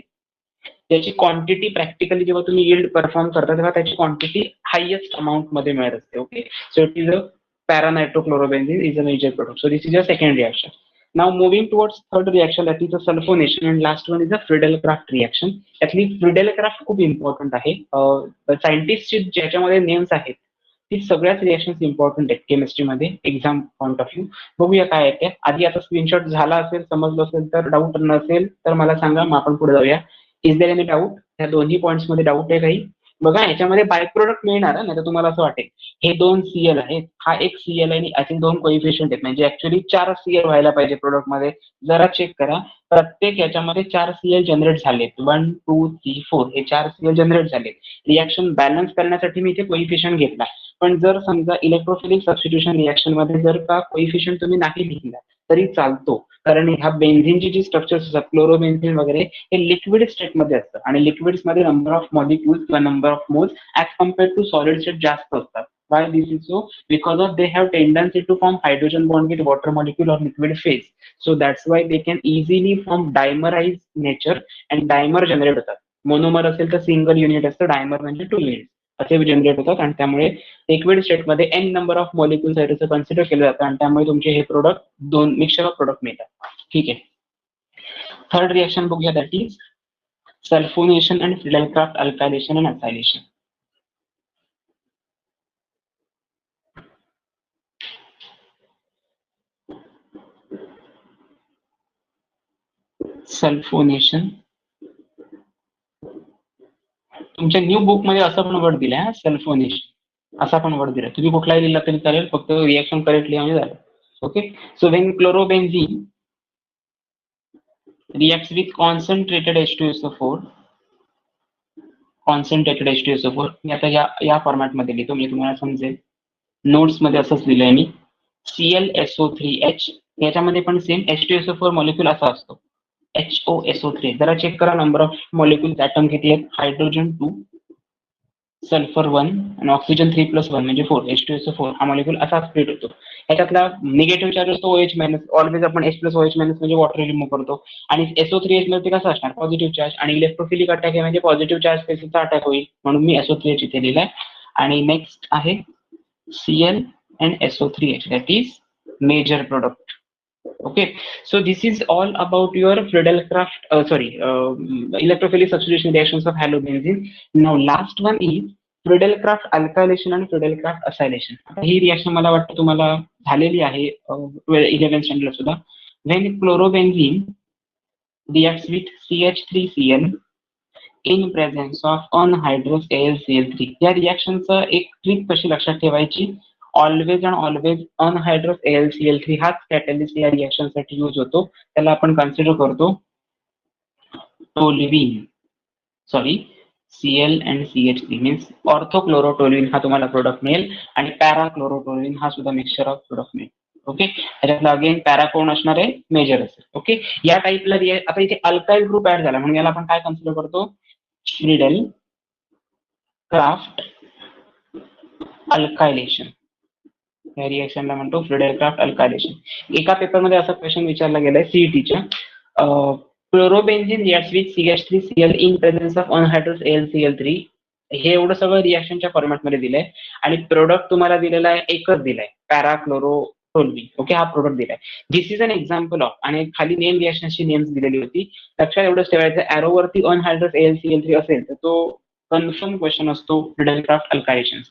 त्याची क्वांटिटी प्रॅक्टिकली जेव्हा तुम्ही यील्ड परफॉर्म करता तेव्हा त्याची क्वांटिटी हायएस्ट अमाउंट मध्ये मिळत असते. Okay, so it is a para-nitrochlorobenzene is a major product. So this is your second reaction. Now moving towards third reaction, that is the sulfonation, and last one is the Friedel-Crafts reaction. Actually Friedel-Crafts खूप important आहे. सायंटिस्टचे ज्याच्यामध्ये names आहेत ती सगळ्याच reactions important आहेत केमिस्ट्रीमध्ये exam point of view. बघूया काय आहे ते. आधी आता स्क्रीनशॉट झाला असेल, समजलं असेल तर, डाऊट नसेल तर मला सांगा, मग आपण पुढे जाऊया. Is there any doubt? या दोन्ही पॉइंट्स मध्ये डाऊट आहे काही? बघा याच्यामध्ये बाय प्रोडक्ट मिळणार नाही तर तुम्हाला असं वाटेल हे 2 CL आहेत, हा एक CL आहे आणि असे 2 कोइफिशियंट आहेत, म्हणजे ऍक्च्युली 4 CL व्हायला पाहिजे प्रोडक्ट मध्ये. जरा चेक करा, प्रत्येक याच्यामध्ये 4 CL जनरेट झालेत. 1 2 3 4 हे 4 CL जनरेट झालेत. रिॲक्शन बॅलन्स करण्यासाठी मी इथे कोइफिशियंट घेतला. पण जर समजा इलेक्ट्रोफिलिक सबस्टिट्यूशन रिॲक्शन मध्ये जर का कोइफिशियंट तुम्ही नाही लिहिला तरी चालतो, कारण ह्या बेन्झिनची जी स्ट्रक्चर्स असतात क्लोरोबेन्झिन वगैरे हे लिक्विड स्टेटमध्ये असतं आणि लिक्विड्स मध्ये नंबर ऑफ मॉलिक्युल्स किंवा number of moles as compare to solid state जास्त असतात. Why this is so? Because of they have tendency to form hydrogen bond with water molecule or liquid phase. So that's why they can easily form dimerized nature and dimer generate होतात. Monomer असेल तर single unit असतं, dimer म्हणजे 2 unit असे generate होतात आणि त्यामुळे liquid स्टेटमध्ये n नंबर ऑफ मॉलिक्युल्स आहेत असं कन्सिडर केलं जातं आणि त्यामुळे तुमचे हे प्रोडक्ट 2 मिक्सचर ऑफ प्रोडक्ट मिळतात. ठीक आहे. थर्ड रिएक्शन बघूया, that is sulphonation and Friedel Crafts alkylation and acylation. Sulphonation, तुमच्या न्यू बुक मध्ये असं पण वर्ड दिलाय, सल्फोनेशन असा पण वर्ड दिलाय. तुम्ही कुठलाही लिहिला तरी चालेल, फक्त रिएक्शन करेक्टली म्हणजे झालं. Okay. So when chlorobenzene reacts with concentrated H2SO4, concentrated H2SO4, मी आता या फॉर्मॅट मध्ये लिहितो म्हणजे तुम्हाला समजेल. नोट्स मध्ये असंच लिहिलंय मी. ClSO3H, याच्यामध्ये पण सेम H2SO4 मॉलिक्यूल असा असतो, HOSO3. जरा चेक करा नंबर ऑफ मॉलिक्युल्स ऍटम किती आहेत. हायड्रोजन 2, सल्फर 1 आणि ऑक्सिजन 3+1 म्हणजे 4, H2SO4 हा मॉलिक्यूल असा स्प्लिट होतो. ह्याच्यातला निगेटिव्ह चार्ज असतो OH मायनस, ऑलवेज आपण H+OH मायनस म्हणजे वॉटर रिमूव्ह करतो. आणि SO3H मध्ये कसं असणार, पॉझिटिव्ह चार्ज, आणि इलेक्ट्रोफिलिक अटॅक आहे म्हणजे पॉझिटिव्ह चार्ज स्पेसिसचा अटॅक होईल, म्हणून मी SO3H इथे लिहिलाय. आणि नेक्स्ट आहे Cl and SO3H, that is major product. Okay, so this is all about your Friedel-Crafts, electrophilic substitution reactions of halobenzene. Now last one is Friedel-Crafts alkylation and Friedel-Crafts acylation. He reaction मला वाटतं तुम्हाला झालेली आहे 11th standard सुद्धा. When chlorobenzene reacts with CH3Cl in presence of anhydrous AlCl3, या रिएक्शनचं एक trick कशी लक्षात ठेवायची, ऑलवेज अँड ऑलवेज अनहायड्रस AlCl3 हाच कॅटलिस्ट या रिएक्शन साठी यूज होतो. त्याला आपण कन्सिडर करतो toluene, sorry Cl and CH3 means orthochlorotoluene हा तुम्हाला प्रोडक्ट मिळेल आणि पॅराक्लोरोटोल्युइन हा सुद्धा मिक्सचर ऑफ प्रोडक्ट मिळेल. ओके, त्याच्यातला अगेन पॅरा कोण असणार आहे, मेजर असेल. ओके, या टाइपला आता इथे अल्काइल ग्रुप ऍड झाला म्हणून याला आपण काय कन्सिडर करतो, फ्रिडेल-क्राफ्ट अल्कायलेशन. या रिएक्शनला म्हणतो फ्रिडेल-क्राफ्ट अल्कायलेशन. एका पेपरमध्ये असा क्वेश्चन विचारला गेलाय सीईटीच्या, chlorobenzene reacts with CH3Cl in presence of anhydrous AlCl3. हे एवढं सगळं रिएक्शनच्या फॉर्मॅटमध्ये दिलंय आणि प्रोडक्ट तुम्हाला दिलेला आहे, एकच दिलाय, पॅराक्लोरोटोल्युइन. ओके, हा प्रोडक्ट दिलाय. दिस इज अन एक्झाम्पल ऑफ, आणि खाली नेम रिएक्शनची नेम्स दिलेली होती. लक्षात एवढंच ठेवायचं, ॲरोवरती अनहायड्रस AlCl3 असेल तर तो कन्फर्म क्वेश्चन असतो फ्रिडेल-क्राफ्ट अल्कायलेशन.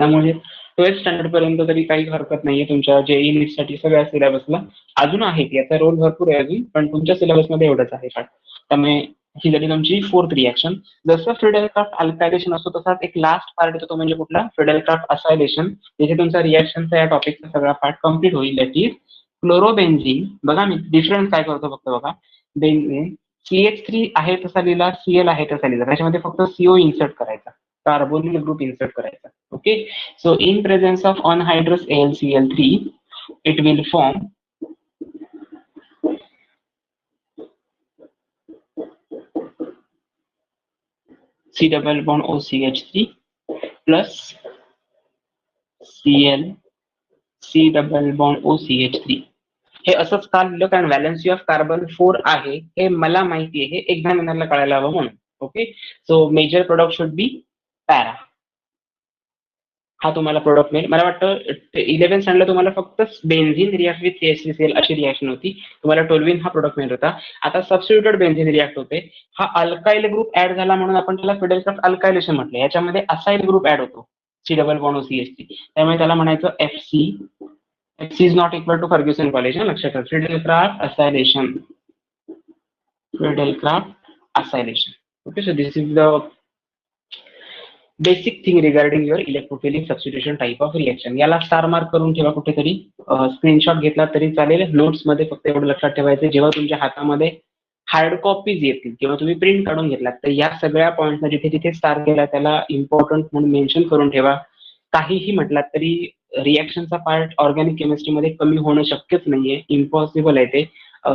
त्यामुळे 12th स्टँडर्ड पर्यंत तरी काही हरकत नाहीये तुमच्या JEE नीट साठी सगळ्या सिलेबसला. अजून आहे याचा रोल भरपूर आहे अजून, पण तुमच्या सिलेबसमध्ये एवढंच आहे पाठ. त्यामुळे ही झाली तुमची 4th रिएक्शन. जसं फ्रिडेल-क्राफ्ट अल्कायलेशन असतो तसाच एक लास्ट पार्ट येतो, तो म्हणजे कुठला, फ्रिडेल-क्राफ्ट असायलेशन. जिथे तुमचा रिएक्शनचा या टॉपिकचा सगळा पार्ट कम्प्लीट होईल. That is chlorobenzene. बघा मी डिफरन्स काय करतो फक्त बघा, बेन्झीन CH3 आहे तसा लिहिला, Cl आहे तसा लिहिला, त्याच्यामध्ये फक्त CO इन्सर्ट करायचा, कार्बोनिल ग्रुप इन्सर्ट करायचा. Okay, so in presence of anhydrous AlCl3 it will form C double bond OCH3 plus Cl C double bond OCH3. हे असंच का लिहिलं, कारण व्हॅलेन्सी ऑफ कार्बन 4 आहे हे मला माहिती आहे, हे एक्झामिनरला कळायला हवं म्हणून. Okay, so major product should be para, हा तुम्हाला प्रोडक्ट मिळेल. मला वाटतं 11th स्टँडर्डला तुम्हाला फक्त बेन्झीन रिॲक्ट विथ CH3Cl अशी रिॲक्शन होती, तुम्हाला टोल्युइन हा प्रोडक्ट मिळत होता. आता सबस्टिट्यूटेड बेन्झीन रिॲक्ट होते, हा अल्काइल ग्रुप ऍड झाला म्हणून आपण त्याला फ्रिडेल-क्राफ्ट अल्कायलेशन म्हटलं. याच्यामध्ये असाइल ग्रुप ऍड होतो, C डबल बॉन्ड OCH3, त्यामुळे त्याला म्हणायचं FC. FC is not equal to Fergusson College, लक्षात ठेवा. Friedel Crafts acylation, Friedel Crafts acylation. Okay, so this is the basic thing regarding your electrophilic substitution type of reaction. याला star mark करून ठेवा कुठेतरी, screenshot घेतला तरी चालेल. नोट्स मध्ये फक्त एवढं लक्षात ठेवायचं, जेव्हा तुमच्या हातामध्ये हार्ड कॉपीज येतील किंवा तुम्ही प्रिंट काढून घेतलात तर या सगळ्या पॉईंटला जिथे जिथे स्टार केला त्याला इम्पॉर्टंट म्हणून मेन्शन करून ठेवा. काहीही म्हटलात तरी रिएक्शनचा पार्ट ऑर्गॅनिक केमिस्ट्रीमध्ये कमी होणं शक्यच नाहीये, इम्पॉसिबल आहे ते.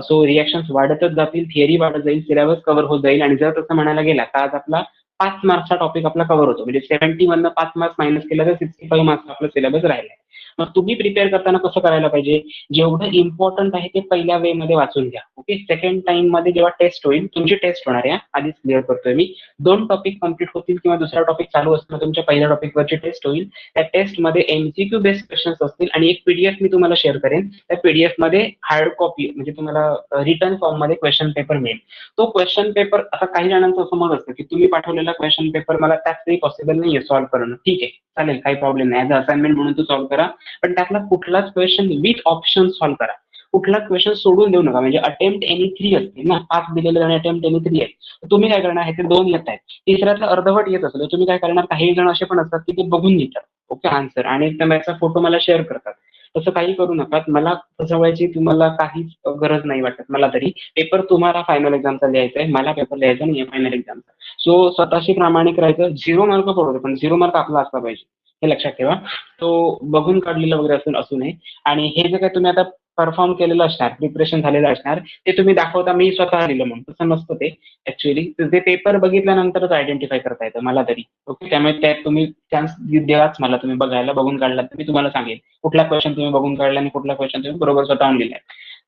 सो रिएक्शन्स वाढतच जातील, थिअरी वाढत जाईल, सिलेबस कव्हर होत जाईल. आणि जर तसं म्हणायला गेला तर आज आपला 5 मार्क्सचा टॉपिक आपला कव्हर होतो, म्हणजे 70 मधनं 5 मार्क्स मायनस केलं तर 65 मार्क्स आपला सिलेबस राहिलाय. मग तुम्ही प्रिपेअर करताना कसं करायला पाहिजे, जेवढं इम्पॉर्टंट आहे ते पहिल्या वे मध्ये वाचून घ्या. ओके, सेकंड टाइम मध्ये जेव्हा टेस्ट होईल, तुमची टेस्ट होणार आहे, आधीच क्लिअर करतोय मी, 2 टॉपिक कम्प्लीट होतील किंवा दुसरा टॉपिक चालू असताना तुमच्या पहिल्या टॉपिकवरची टेस्ट होईल. त्या टेस्टमध्ये एमसीक्यू बेस्ड क्वेश्चन्स असतील आणि एक पीडीएफ मी तुम्हाला शेअर करेन. त्या पीडीएफ मध्ये हार्ड कॉपी म्हणजे तुम्हाला रिटर्न फॉर्म मध्ये क्वेश्चन पेपर मिळेल. तो क्वेश्चन पेपर, आता काही जणांचं असं मत असतं की तुम्ही पाठवलेला क्वेश्चन पेपर मला त्याच वेळी पॉसिबल नाहीये सॉल्व्ह करणं. ठीक आहे, चालेल, काही प्रॉब्लेम नाही, ऍज असाइनमेंट म्हणून तो सॉल्व्ह करा, पण त्यातला कुठलाच क्वेश्चन विथ ऑप्शन सॉल्व्ह करा. कुठला क्वेश्चन सोडून देऊ नका. म्हणजे अटेम्प्ट एनी 3 असतील ना, 5 दिलेले आणि अटेम्प्ट एनी 3 आहेत, तुम्ही काय करणार, हे ते 2 येत आहेत, तिसऱ्यातला अर्धवट येत असेल तर तुम्ही काय करणार, काही जण असे पण असतात की ते बघून घेतात ओके आन्सर आणि त्याचा फोटो मला शेअर करतात. तसं काही करू नका. मला फसवायची तुम्हाला काहीच गरज नाही वाटत मला तरी. पेपर तुम्हाला फायनल एक्झामचा लिहायचा आहे, मला पेपर लिहायचा नाही फायनल एक्झामचा. सो स्वतःशी प्रामाणिक राहायचं. 0 मार्क पडतो पण 0 मार्क आपला असला पाहिजे, हे लक्षात ठेवा. तो बघून काढलेला वगैरे असू नये. आणि हे जे काही तुम्ही आता परफॉर्म केलेलं असणार, प्रिपरेशन झालेलं असणार, ते तुम्ही दाखवता मी स्वतः लिहिलं म्हणून, तसं नसतं ते. ऍक्च्युअली ते पेपर बघितल्यानंतरच आयडेंटिफाय करता येतं मला तरी. ओके, त्यामुळे त्यात तुम्ही चान्स द्याच मला, तुम्ही बघायला, बघून काढला तर मी तुम्हाला सांगेन कुठला क्वेश्चन तुम्ही बघून काढला आणि कुठला क्वेश्चन तुम्ही बरोबर स्वतःहून लिहिलाय.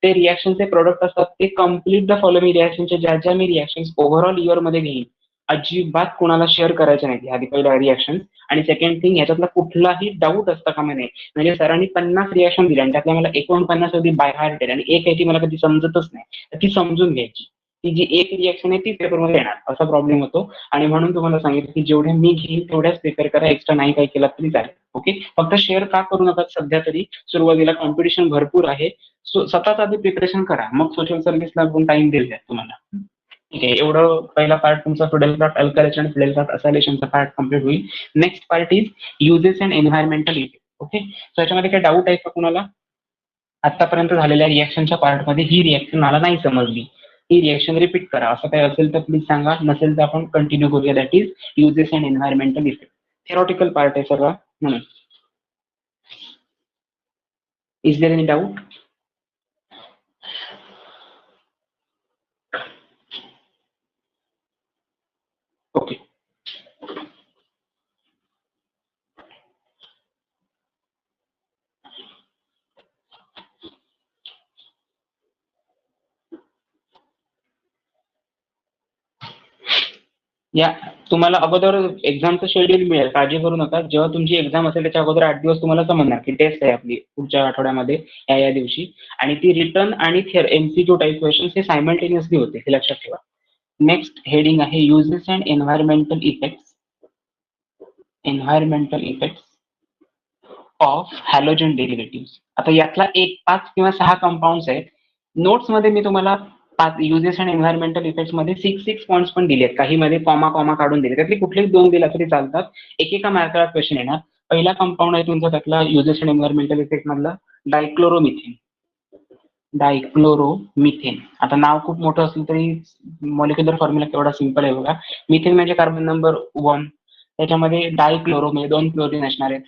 ते रिॲक्शनचे प्रोडक्ट असतात, ते कम्प्लीट द फॉलोइंग रिॲक्शनचे ज्या ज्या मी रिॲक्शन्स ओव्हरऑल इयर मध्ये घेईन, अजिबात कोणाला शेअर करायचे नाही आधी पहिला रिॲक्शन. आणि सेकंड थिंग, ह्याच्यातला कुठलाही डाऊट असता कामा नये. म्हणजे सरांनी 50 रिॲक्शन दिल्या आणि त्यातल्या मला 49 होती बाय हार्ट आणि एक आहे ती मला कधी समजतच नाही, तर ती समजून घ्यायची. ती जी एक रिॲक्शन आहे ती पेपरमध्ये येणार, असा प्रॉब्लेम होतो. आणि म्हणून तुम्हाला सांगितलं की जेवढे मी घेईन तेवढ्याच प्रिपेअर करा, एक्स्ट्रा नाही काही केला तरी चालेल. ओके, फक्त शेअर का करू नका सध्या तरी, सुरुवातीला कॉम्पिटिशन भरपूर आहे. स्वतःच आधी प्रिपरेशन करा, मग सोशल सर्व्हिसला पण टाइम देऊया तुम्हाला. ठीक आहे, एवढं पहिला पार्ट तुमचा फिडेल क्राफ्ट अल्कालेशन आणि फिडेल क्राफ्ट असायलेशनचा पार्ट कम्प्लीट होईल. Next part is uses and environmental effect. Okay, so याच्यामध्ये काही डाऊट आहे का कुणाला? आतापर्यंत झालेल्या रिॲक्शनच्या पार्टमध्ये ही रिॲक्शन मला नाही समजली, ही रिॲक्शन रिपीट करा, असं काही असेल तर प्लीज सांगा, नसेल तर आपण कंटिन्यू करूया. That is uses and environmental effect. Theoretical part आहे सगळा म्हणून. Is there any doubt? Okay, या तुम्हाला अगोदर एक्झामचं शेड्यूल मिळेल, काळजी करू नका. जेव्हा तुमची एक्झाम असेल त्याच्या अगोदर 8 दिवस तुम्हाला समजणार की टेस्ट आहे आपली पुढच्या आठवड्यामध्ये या दिवशी. आणि ती रिटर्न आणि एमसीक्यू टाईप क्वेश्चन्स हे सायमल्टेनियसली होते, हे लक्षात ठेवा. नेक्स्ट हेडिंग आहे uses and environmental effects. Environmental effects of halogen derivative. आता यातला 5 किंवा 6 कंपाऊंड्स आहेत. नोट्समध्ये मी तुम्हाला युजेस अँड एन्व्हायरमेंटल इफेक्ट्स मध्ये 6 पॉईंट्स पण दिलेत, काही मध्ये कॉमा कॉमा काढून दिले, त्यातले कुठलेही 2 दिला तरी चालतात. एकेका मार्काला क्वेश्चन येणार. पहिला कंपाऊंड आहे तुमचा त्यातला युजेस अँड एन्व्हायरमेंटल इफेक्ट मधला डायक्लोरोमिथेन. डायक्लोरोमिथेन, आता नाव खूप मोठं असलं तरी मॉलिक्युलर फॉर्म्युला केवढा सिंपल आहे बघा. मिथेन म्हणजे कार्बन नंबर 1, त्याच्यामध्ये डायक्लोरो म्हणजे 2 क्लोरीन असणार आहेत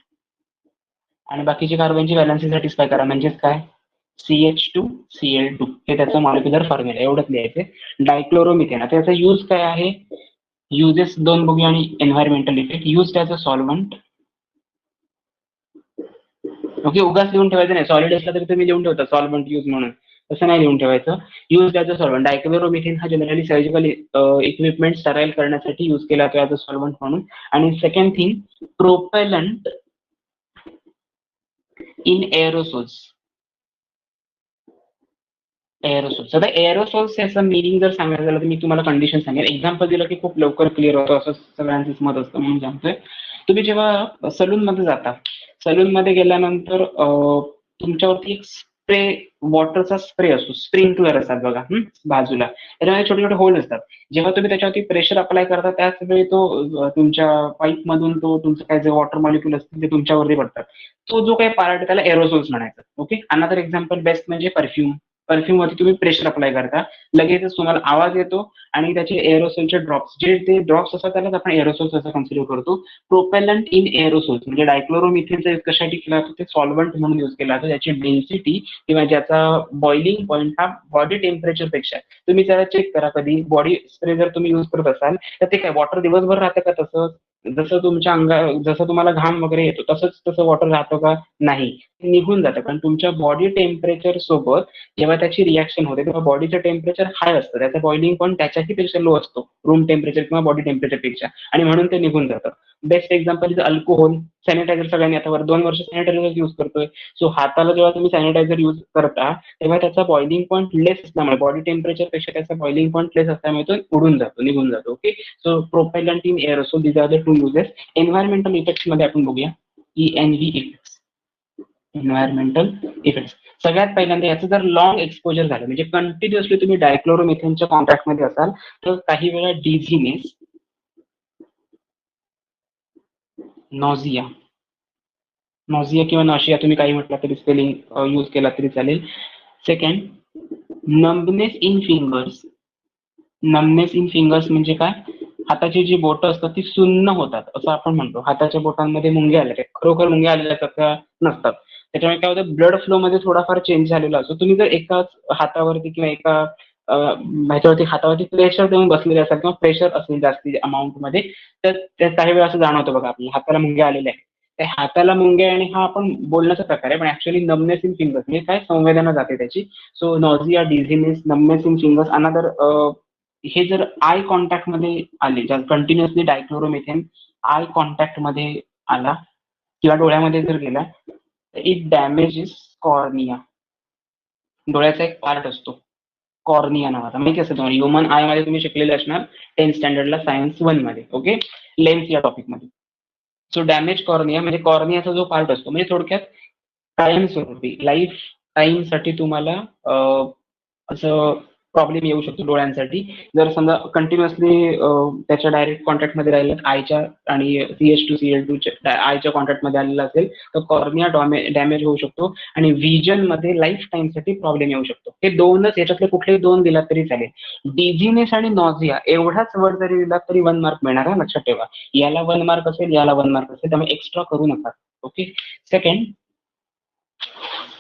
आणि बाकीची कार्बनची व्हॅलन्सीसाठीच काय करा, म्हणजेच काय CH2Cl2, हे त्याचं मॉलिक्युलर फॉर्म्युला, एवढंच लिहायचे. डायक्लोरोमिथेन, आता याचा यूज काय आहे, युजेस 2 बघूया आणि environmental effect. Use as a solvent. Okay, उगाच लिहून ठेवायचं नाही, सॉलिड असला तरी तुम्ही लिहून ठेवता सॉल्व्हंट यूज म्हणून, तसं नाही लिहून ठेवायचं. Use as a solvent. Dichloromethane हा जनरली सर्जिकल इक्विपमेंट स्टराईल करण्यासाठी यूज केला जातो ॲज अ सॉल्व्हंट म्हणून. आणि second thing, propellant in aerosols. Aerosols, आता एअरोसोल्स याचं मिनिंग जर सांगायचं झालं तर मी तुम्हाला कंडिशन सांगेन. एक्झाम्पल दिलं की खूप लवकर क्लिअर होतं असं सगळ्यांचंच मत असतं म्हणून सांगतोय. तुम्ही जेव्हा सलून मध्ये जाता, सलून मध्ये गेल्यानंतर तुमच्यावरती एक स्प्रे, वॉटरचा स्प्रे असतो, स्प्रिंकलर असतात बघा बाजूला, त्याच्यामध्ये छोटे छोटे होल असतात. जेव्हा तुम्ही त्याच्यावरती प्रेशर अप्लाय करता त्याच वेळी तो तुमच्या पाईप मधून तो तुमचं काय जे वॉटर मॉलिक्युल असतील ते तुमच्यावरती पडतात. तो जो काही पार्ट त्याला एरोसोल्स म्हणायचं. ओके, अनदर एक्झाम्पल बेस्ट म्हणजे परफ्यूम. परफ्यूम वरती तुम्ही प्रेशर अप्लाय करता, लगेचच तुम्हाला आवाज येतो आणि त्याचे एरोसोलचे ड्रॉप्स, जे ते ड्रॉप्स असतात त्यालाच आपण एरोसोल्स असं कन्सिडर करतो. प्रोपेलंट इन एरोसोल्स म्हणजे डायक्लोरोमिथेनचा यूज कशासाठी केला जातो, ते सॉल्व्हंट म्हणून यूज केला जातो. ज्याची डेन्सिटी किंवा ज्याचा बॉइलिंग पॉईंट हा बॉडी टेम्परेचर पेक्षा, तुम्ही त्याला चेक करा कधी बॉडी स्प्रे जर तुम्ही यूज करत असाल तर ते काय वॉटर दिवसभर राहतं का तसं, जसं तुमच्या जसं तुम्हाला घाम वगैरे येतो तसंच तसं वॉटर राहतं का, नाही, निघून जातं. कारण तुमच्या बॉडी टेम्परेचर सोबत जेव्हा त्याची रिॲक्शन होते तेव्हा बॉडीचं टेम्परेचर हाय असतं, त्याचा बॉइलिंग पॉईंट त्याच्याही पेक्षा लो असतो रूम टेम्परेचर किंवा बॉडी टेम्परेचर पेक्षा, आणि म्हणून ते निघून जातं. Best example is alcohol. Sanitizer सगळ्यांनी आता 2 वर्ष सॅनिटायझर यूज करतोय. सो हाताला जेव्हा तुम्ही सॅनिटायझर यूज करता तेव्हा त्याचा बॉइलिंग पॉईंट लेस असल्यामुळे, बॉडी टेम्परेचर पेक्षा त्याचा बॉइलिंग पॉईंट लेस असल्यामुळे तो उडून जातो, निघून जातो. Okay, so propellant in aerosol, these are the two uses. Environmental effects मध्ये आपण बघूया ENV इफेक्ट्स. एन्व्हायरमेंटल इफेक्ट्स सगळ्यात पहिल्यांदा याचं जर लॉंग एक्सपोजर झालं म्हणजे कंटिन्युअसली तुम्ही डायक्लोरोमिथेनच्या कॉन्टॅक्टमध्ये असाल तर काही वेळा डिझीनेस, नॉझिया, नॉझिया किंवा नॉशिया तुम्ही काही म्हटलं तरी स्पेलिंग यूज केला तरी चालेल. Second, numbness in fingers. Numbness in fingers म्हणजे काय, हाताची जी बोटं असतात ती सुन्न होतात असं आपण म्हणतो. हाताच्या बोटांमध्ये मुंग्या आल्या, खरोखर मुंग्या आलेल्या असतात का, नसतात. त्याच्यामुळे काय होतं, ब्लड फ्लो मध्ये थोडाफार चेंज झालेला असतो. तुम्ही जर एकाच हातावरती किंवा एका ह्याच्यावरती हातावरती प्रेशर देऊन बसलेले असाल किंवा प्रेशर असेल जास्ती अमाऊंट मध्ये, तर काही वेळा असं जाणवतं बघा आपल्याला हाताला मुंग्या आलेल्या आहेत. त्या हाताला मुंग्या आणि हा आपण बोलण्याचा प्रकार आहे, पण ऍक्च्युअली नमनेस इन फिंगर्स म्हणजे काय, संवेदना जाते त्याची. So nausea, dizziness, numbness in fingers. Another, हे जर आय कॉन्टॅक्ट मध्ये आले, जर कंटिन्युअसली डायक्लोरोमिथेन आय कॉन्टॅक्ट मध्ये आला किंवा डोळ्यामध्ये जर गेला, इट डॅमेजेस कॉर्निया. डोळ्याचा एक पार्ट असतो कॉर्निया नावाचा, माहिती असेल तुम्हाला, ह्युमन आय मध्ये तुम्ही शिकलेले असणार 10th स्टँडर्डला सायन्स 1 मध्ये. ओके, लेन्स या टॉपिक मध्ये. सो डॅमेज कॉर्निया म्हणजे कॉर्नियाचा जो पार्ट असतो, म्हणजे थोडक्यात कायमस्वरूपी लाईफ टाईम साठी तुम्हाला असं प्रॉब्लेम येऊ शकतो डोळ्यांसाठी. जर समजा कंटिन्युअसली त्याच्या डायरेक्ट कॉन्टॅक्टमध्ये राहिलं आयच्या आणि CH2Cl2 आयच्या कॉन्टॅक्टमध्ये आलेला असेल तर कॉर्निया डॅमेज होऊ शकतो आणि व्हिजन मध्ये लाईफ टाईम साठी प्रॉब्लेम येऊ शकतो. हे दोनच, याच्यातले कुठलेही दोन दिला तरी चालेल. डिझिनेस आणि नॉझिया एवढाच वर्ड जरी दिला तरी 1 मार्क मिळणार आहे, लक्षात ठेवा. याला 1 मार्क असेल, याला 1 मार्क असेल, त्यामुळे एक्स्ट्रा करू नका. Okay, second,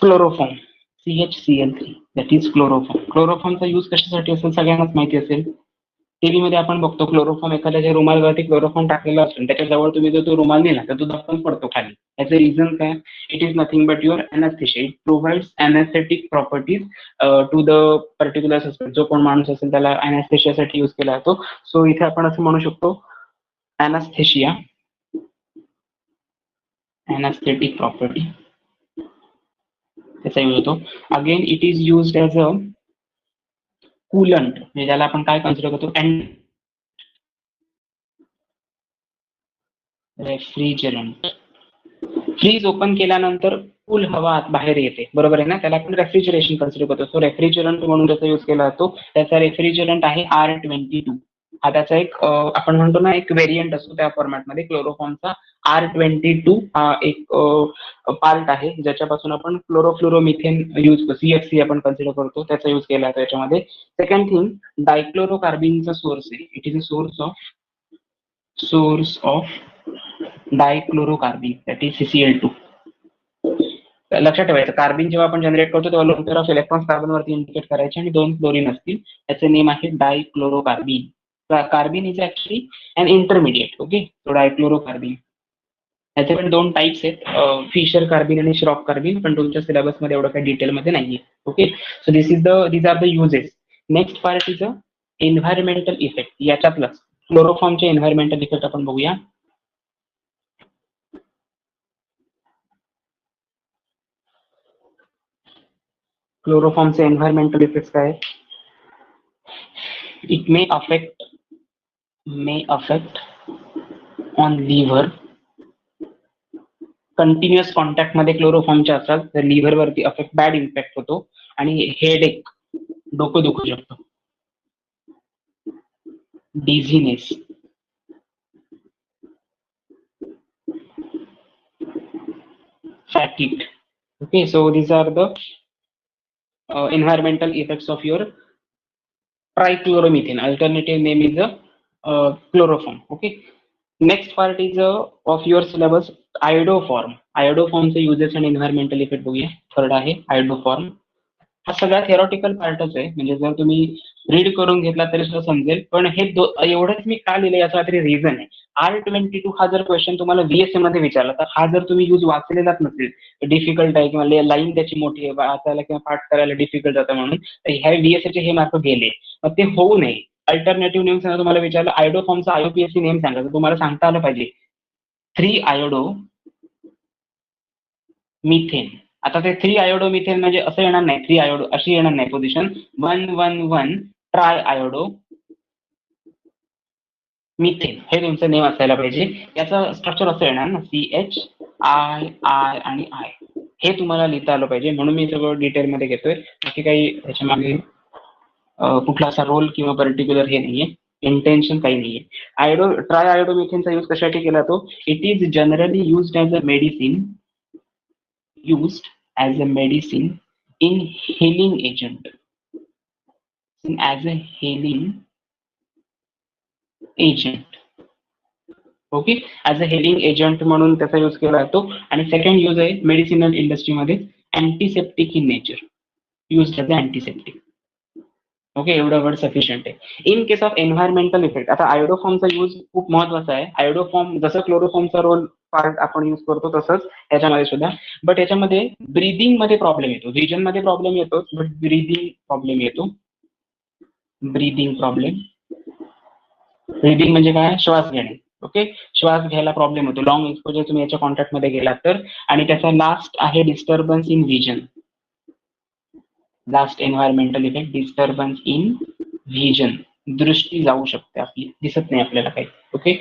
chloroform, CHCl3, that is chloroform. क्लोरोफॉर्मचा यूज कशासाठी असेल सगळ्यांनाच माहिती असेल. टीव्ही मध्ये आपण बघतो क्लोरोफॉर्म, एखाद्याच्या रुमालवरती क्लोरोफॉर्म टाकलेला असतो, त्याच्याजवळ तुम्ही जर तो रुमाल नेला तर तो दफन पडतो खाली. याचं रिझन काय, it is nothing but your anaesthesia. It provides anaesthetic properties to the particular suspect. जो कोण माणूस असेल त्याला अॅनास्थेशियासाठी यूज केला जातो. सो इथे आपण असं म्हणू शकतो, अॅनास्थेशिया, अॅनास्थेटिक प्रॉपर्टी त्याचा यूज होतो. Again it is used as a coolant, म्हणजे ज्याला आपण काय कन्सिडर करतो, रेफ्रिजरंट. फ्रीज ओपन केल्यानंतर कूल हवा आत बाहेर येते, बरोबर आहे ना, त्याला आपण रेफ्रिजरेशन कन्सिडर करतो. सो रेफ्रिजरंट म्हणून त्याचा यूज केला जातो. त्याचा रेफ्रिजरंट आहे R22. हा त्याचा एक आपण म्हणतो ना एक व्हेरियंट असतो त्या फॉर्मॅटमध्ये. क्लोरोफॉर्मचा R22 हा एक पार्ट आहे ज्याच्यापासून आपण क्लोरोफ्लोरोमिथेन यूज, CFC आपण कन्सिडर करतो, त्याचा यूज केला जातो याच्यामध्ये. सेकंड थिंग, डायक्लोरोकार्बिनचा सोर्स आहे. It is a source of dichlorocarbene, that is CCl2. लक्षात ठेवायचं, कार्बिन जेव्हा आपण जनरेट करतो तेव्हा नंबर ऑफ इलेक्ट्रॉन्स कार्बनवरती इंडिकेट करायचे आणि 2 क्लोरीन असतील. त्याचे नेम आहे dichlorocarbene. Carbene is actually an intermediate. Okay, तो डायक्लोरोकार्बिन. याचे पण 2 टाइप्स आहेत, फिशर कार्बिन आणि श्रॉफ कार्बिन, पण तुमच्या सिलेबस मध्ये एवढं काही डिटेलमध्ये नाहीये. Okay, so these are the uses. Next part is a environmental effect. याच्यातलं क्लोरोफॉर्मचे एन्व्हायरमेंटल इफेक्ट आपण बघूया. क्लोरोफॉर्मचे एन्व्हायरमेंटल इफेक्ट्स काय? It may affect on liver, continuous कॉन्टॅक्टमध्ये क्लोरोफॉर्मच्या असतात तर लिव्हरवरती अफेक्ट बॅड इम्पॅक्ट होतो आणि हेडेक, डोकं दुखू शकतं, डिझीनेस, fatigue. Okay, so these are the environmental effects of your trichloromethane. Alternative name is chloroform. Okay, next part is of your syllabus iodoform. Iodoform चे uses and environmental effect बघूया. Third आहे iodoform. हा सगळा theoretical पार्टच आहे, म्हणजे जर तुम्ही read करून घेतला तरी सुद्धा समजेल, पण हे एवढंच मी का लिहिलं याचा तरी रिझन आहे. R22 हा जर क्वेश्चन तुम्हाला VSA मध्ये विचारला तर हा जर तुम्ही यूज वाचलेलाच नसेल, डिफिकल्ट आहे किंवा लाईन त्याची मोठी आहे, वाचायला किंवा पाठ करायला डिफिकल्ट जातं म्हणून, तर ह्या VSA चे हे मार्क गेले. मग ते होऊ नये, अल्टरनेटिव्ह नेम सांगा. तुम्हाला विचारलं आयोडोफॉर्मचा IUPAC नेम सांगा, तर तुम्हाला सांगता आलं पाहिजे 3-आयोडो मिथेन. आता ते 3-आयोडो मिथेन म्हणजे असं येणार नाही, 3-आयोडो अशी येणार नाही पोझिशन, 1-1-1 ट्राय-आयोडो मिथेन हे तुमचं नेम असायला पाहिजे. याचं स्ट्रक्चर असं येणार ना, CH, I आणि I, हे तुम्हाला लिहिता आलं पाहिजे. म्हणून मी सगळं डिटेलमध्ये घेतोय, बाकी काही त्याच्यामागे कुठला असा रोल किंवा पर्टिक्युलर हे नाहीये, इंटेन्शन काही नाहीये. ट्राय-आयोडो मिथेनचा यूज कशासाठी केला तो? It is generally used as a medicine, used as a medicine in healing agent, as a healing agent. Okay, as a hailing agent म्हणून त्याचा यूज केला जातो. आणि सेकंड यूज आहे मेडिसिनल इंडस्ट्रीमध्ये antiseptic in nature, use as a antiseptic. Okay, एवढं word sufficient आहे. In case of environmental effect, आता आयोडोफॉर्मचा यूज खूप महत्वाचा आहे. आयोडोफॉर्म जसं क्लोरोफॉर्मचा रोल पार्ट आपण यूज करतो तसंच याच्यामध्ये सुद्धा, बट याच्यामध्ये ब्रीदिंग मध्ये प्रॉब्लेम येतो, विजन मध्ये प्रॉब्लेम येतो, बट ब्रीदिंग प्रॉब्लेम येतो. ब्रीदिंग प्रॉब्लेम, ब्रीदिंग म्हणजे काय? श्वास घेणे. ओके, श्वास घ्यायला प्रॉब्लेम होतो लॉंग एक्सपोजर तुम्ही याच्या कॉन्टॅक्ट मध्ये गेलात तर. आणि त्याचा लास्ट आहे disturbance in vision. Last environmental effect disturbance in vision, दृष्टी जाऊ शकते आपली, दिसत नाही आपल्याला काही. Okay,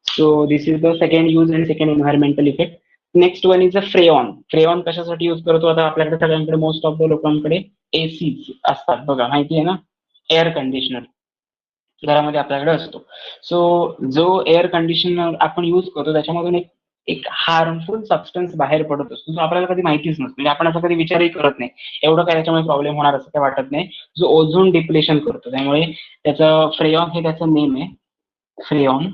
so this is the second use and second environmental effect. Next one is a freon. Freon कशासाठी यूज करतो? आता आपल्याकडे सगळ्यांकडे, मोस्ट ऑफ द लोकांकडे AC असतात बघा, माहिती आहे ना, एअर कंडिशनर घरामध्ये आपल्याकडे असतो. सो जो एअर कंडिशनर आपण यूज करतो त्याच्यामधून एक हार्मफुल सबस्टन्स बाहेर पडत असतो, जो आपल्याला कधी माहितीच नसतो, म्हणजे आपण असं कधी विचारही करत नाही, एवढं काय त्याच्यामुळे प्रॉब्लेम होणार असं काय वाटत नाही, जो ओझोन डिप्लेशन करतो. त्यामुळे त्याचं फ्रेऑन हे त्याचं नेम आहे, फ्रेऑन.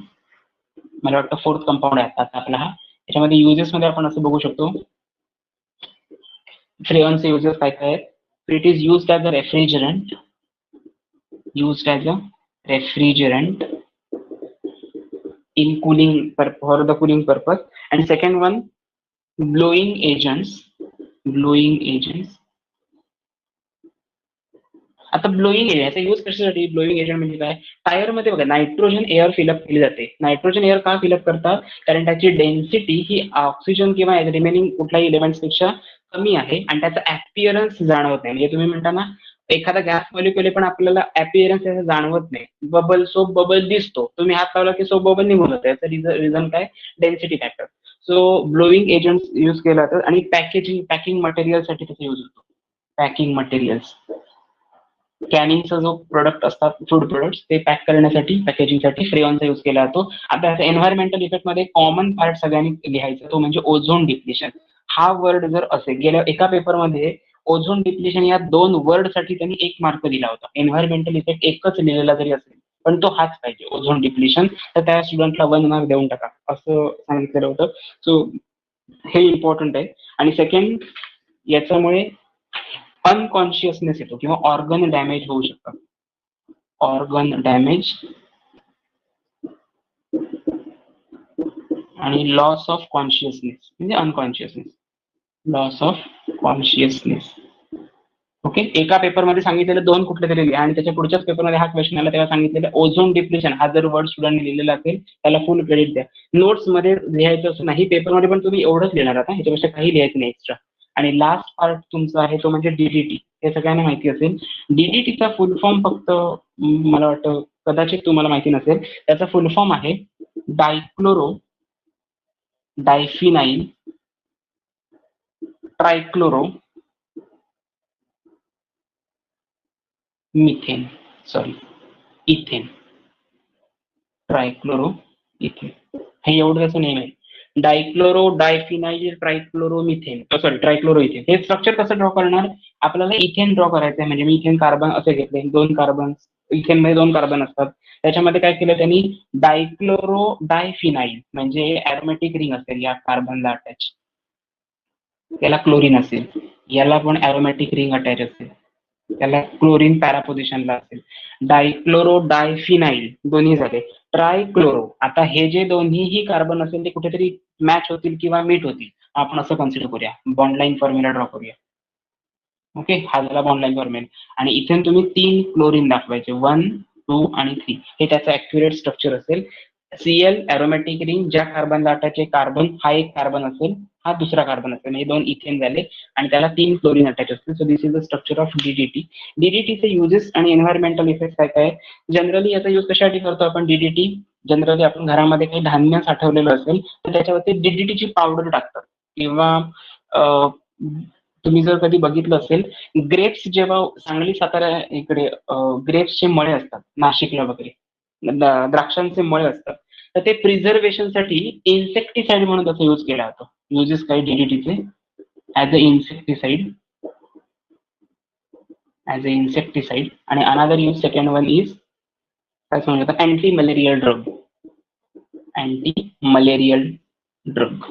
मला वाटतं फोर्थ कंपाऊंड आहे आता आपला हा. त्याच्यामध्ये युजेस मध्ये आपण असं बघू शकतो, फ्रेऑनचे युजेस काय काय आहेत. It is used as a refrigerant, used as a refrigerant in cooling for the cooling purpose. And second one, blowing agents. आता ब्लोईंग एजंट याचा यूज कशासाठी? ब्लोईंग एजंट म्हणजे काय? टायर मध्ये बघा नायट्रोजन एअर फिलअप केली जाते. नायट्रोजन एअर का फिलअप करतात? कारण त्याची डेन्सिटी ही ऑक्सिजन किंवा रिमेनिंग कुठल्याही एलिमेंट्स पेक्षा कमी आहे आणि त्याचा ऍपिअरन्स जाणवत नाही. म्हणजे तुम्ही म्हणता ना, एखादा गॅस मॉलिक्युल पण आपल्याला ऍपिअरन्स त्याचा जाणवत नाही. सोप बबल दिसतो, तुम्ही हात लावला की सोप बबल निघून होतं. याचं रिझन काय? Density factor. So blowing agent use केला जातात. आणि पॅकिंग मटेरियल साठी त्याचा यूज होतो. पॅकिंग मटेरियल्स, कॅनिंगचा जो प्रोडक्ट असतात, फूड प्रोडक्ट्स, ते पॅक करण्यासाठी, पॅकेजिंगसाठी फ्रेऑनचा यूज केला जातो. आता एन्व्हायरमेंटल इफेक्ट मध्ये कॉमन पार्ट सगळ्यांनी लिहायचा, तो म्हणजे ओझोन डिप्लेशन. हा वर्ड जर असेल, गेल्या एका पेपरमध्ये ओझोन डिप्लेशन या 2 वर्ड साठी त्यांनी 1 मार्क दिला होता. एन्व्हायरमेंटल इफेक्ट एकच लिहिलेला जरी असेल, पण तो हाच पाहिजे, ओझोन डिप्लेशन, तर त्या स्टुडंटला 1 मार्क देऊन टाका असं सांगितलेलं होतं. सो हे इम्पॉर्टंट आहे. आणि सेकंड, याच्यामुळे अनकॉन्शियसनेस येतो किंवा ऑर्गन डॅमेज होऊ शकतात. ऑर्गन डॅमेज आणि लॉस ऑफ कॉन्शियसनेस म्हणजे unconsciousness, loss of consciousness. Okay, एका पेपरमध्ये सांगितलेलं 2 कुठले तरी लिहा आणि त्याच्या पुढच्याच पेपरमध्ये हा क्वेश्चन आला तेव्हा सांगितलेलं ओझोन डिप्लेशन हा जर वर्ड स्टुडंटने लिहिलेला असेल त्याला फुल क्रेडिट द्या. नोट्स मध्ये लिहायचं असं नाही, पेपरमध्ये पण तुम्ही एवढंच लिहिणार आहात, ह्याच्यापेक्षा काही लिहायचं नाही एक्स्ट्रा. आणि लास्ट पार्ट तुमचा आहे तो म्हणजे DDT. हे सगळ्यांना माहिती असेल. DDTचा फुल फॉर्म फक्त मला वाटतं कदाचित तुम्हाला माहिती नसेल, त्याचा फुल फॉर्म आहे dichloro diphenyl trichloro methane, sorry ethane, trichloro ethane, हे एवढं त्याचं नेम आहे. Dichloro diphenyl trichloro methane, sorry trichloro ethane. हे स्ट्रक्चर कसं ड्रॉ करणार? आपल्याला इथेन ड्रॉ करायचं आहे, म्हणजे मी इथेन कार्बन असे घेतले, 2 कार्बन, इथेन मध्ये 2 कार्बन असतात. त्याच्यामध्ये काय केलं त्यांनी, डायक्लोरो डायफिनाइल म्हणजे ॲरोमॅटिक रिंग असेल या कार्बनला अटॅच, त्याला क्लोरीन असेल, याला पण ॲरोमॅटिक रिंग अटॅच असेल, त्याला क्लोरीन पॅरा पोझिशनला असेल. डायक्लोरो डायफिनाइल दोन्ही झाले. ट्रायक्लोरो, आता हे जे दोन्हीही कार्बन असेल ते कुठेतरी मॅच होतील किंवा मीट होतील, आपण असं कन्सिडर करूया. बॉन्ड लाईन फॉर्म्युला ड्रॉ करूया. ओके, हा झाला बॉन्ड लाईन फॉर्म्युला. आणि इथे तुम्ही 3 क्लोरीन दाखवायचे, 1, 2 आणि 3. हे त्याचं ऍक्युरेट स्ट्रक्चर असेल. Cl ॲरोमॅटिक रिंग, ज्या कार्बनला अटॅच आहे कार्बन, हा एक कार्बन असेल, हा दुसरा कार्बन असेल, म्हणजे 2 इथेन झाले आणि त्याला 3 क्लोरीन अटॅच असतील. So this is the structure of DDT. डीडीटीचे युजेस आणि एन्व्हायरमेंटल इफेक्ट काय काय? जनरली याचा यूज कशासाठी करतो आपण डीडीटी? जनरली आपण घरामध्ये काही धान्य साठवलेलं असेल तर त्याच्यावरती डीडीटीची पावडर टाकतात. किंवा तुम्ही जर कधी बघितलं असेल, ग्रेप्स जेव्हा सांगली सातारा इकडे ग्रेप्सचे मळे असतात, नाशिकला वगैरे द्राक्षांचे मळे असतात, तर ते प्रिझर्वेशनसाठी इन्सेक्टिसाइड म्हणून त्याचा यूज केला जातो. युजेस काही डीडीटीचे ऍज अ इन्सेक्टिसाइड, आणि another use second one is काय सांगतात, anti malarial drug. Anti malarial drug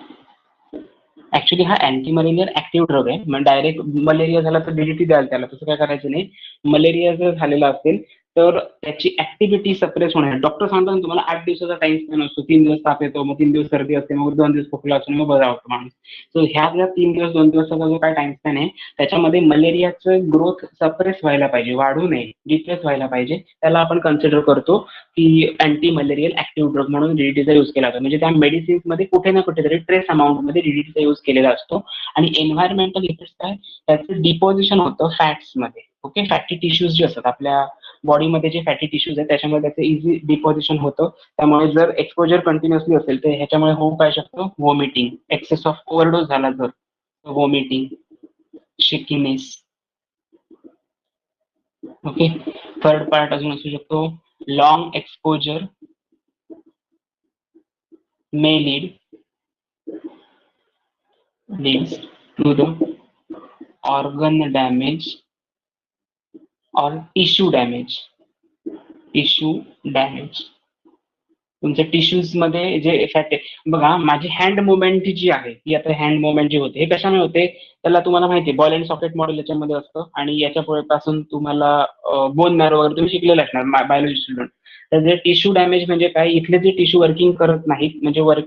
actually हा अँटी मलेरियल ऍक्टिव्ह ड्रग आहे. म्हणजे डायरेक्ट मलेरिया झाला तर डीडीटी द्याल त्याला, तसं काय करायचं नाही. मलेरिया जर झालेला असेल तर त्याची ऍक्टिव्हिटी सप्रेस होणार. डॉक्टर सांगतात तुम्हाला 8 दिवसाचा टाइम स्पॅन असतो. 3 दिवस ताप येतो, मग 3 दिवस सर्दी असते, मग 2 दिवस खोकला असतो, मग बरा होतो माणूस. सो ह्या ज्या 3 दिवस 2 दिवसाचा जो काय टाइम स्पॅन आहे त्याच्यामध्ये मलेरियाचं ग्रोथ सप्रेस व्हायला पाहिजे, वाढू नये, डिप्रेस व्हायला पाहिजे. त्याला आपण कन्सिडर करतो की अँटी मलेरियल ऍक्टिव्ह ड्रग म्हणून डीडीटीचा यूज केला जातो. म्हणजे त्या मेडिसिन्स मध्ये कुठे ना कुठेतरी ट्रेस अमाऊंट मध्ये डीडीटीचा यूज केलेला असतो. आणि एन्व्हायरमेंटल इफेक्ट काय, त्याचं डिपॉझिशन होतं फॅट्स मध्ये. ओके, फॅटी टिश्यूज जे असतात आपल्या बॉडीमध्ये, जे फॅटी टिश्यूज आहेत त्याच्यामध्ये त्याचं इझी डिपॉझिशन होतं. त्यामुळे जर एक्सपोजर कंटिन्युअसली असेल तर ह्याच्यामुळे होऊ काय शकतं, वॉमिटिंग, एक्सेस ऑफ ओव्हरडोस झाला तर वॉमिटिंग, शेकिनेस. ओके, थर्ड पार्ट अजून असू शकतो, long exposure may leads to the organ damage or tissue damage. तुमच्या टिश्यूज मध्ये जे फॅट आहे बघा, माझी हँड मुवमेंट जी आहे ती आता हँड मुवमेंट जी होते हे कशामुळे होते, त्याला तुम्हाला माहिती आहे बॉल अँड सॉकेट मॉडेल याच्यामध्ये असतं. आणि याच्या पासून तुम्हाला बोन मॅरो वगैरे तुम्ही शिकलेलं असणार बायोलॉजी स्टुडंट. तर जे टिश्यू डॅमेज म्हणजे काय, इथले जे टिश्यू वर्किंग करत नाहीत, म्हणजे वर्क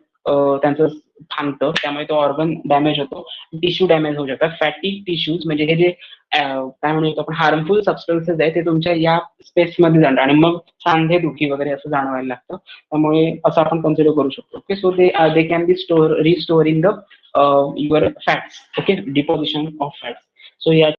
त्यांचं थांबतं, त्यामुळे तो ऑर्गन डॅमेज होतो, टिश्यू डॅमेज होऊ शकतात. फॅटी टिश्यूज म्हणजे हे जे काय म्हणतो आपण हार्मफुल सबस्टन्सेस आहे ते तुमच्या या स्पेसमध्ये जाणार आणि मग सांधे दुखी वगैरे असं जाणवायला लागतं. त्यामुळे असं आपण कन्सिडर करू शकतो. Okay, so they can be restore in the your fats. Okay, deposition of fats. So या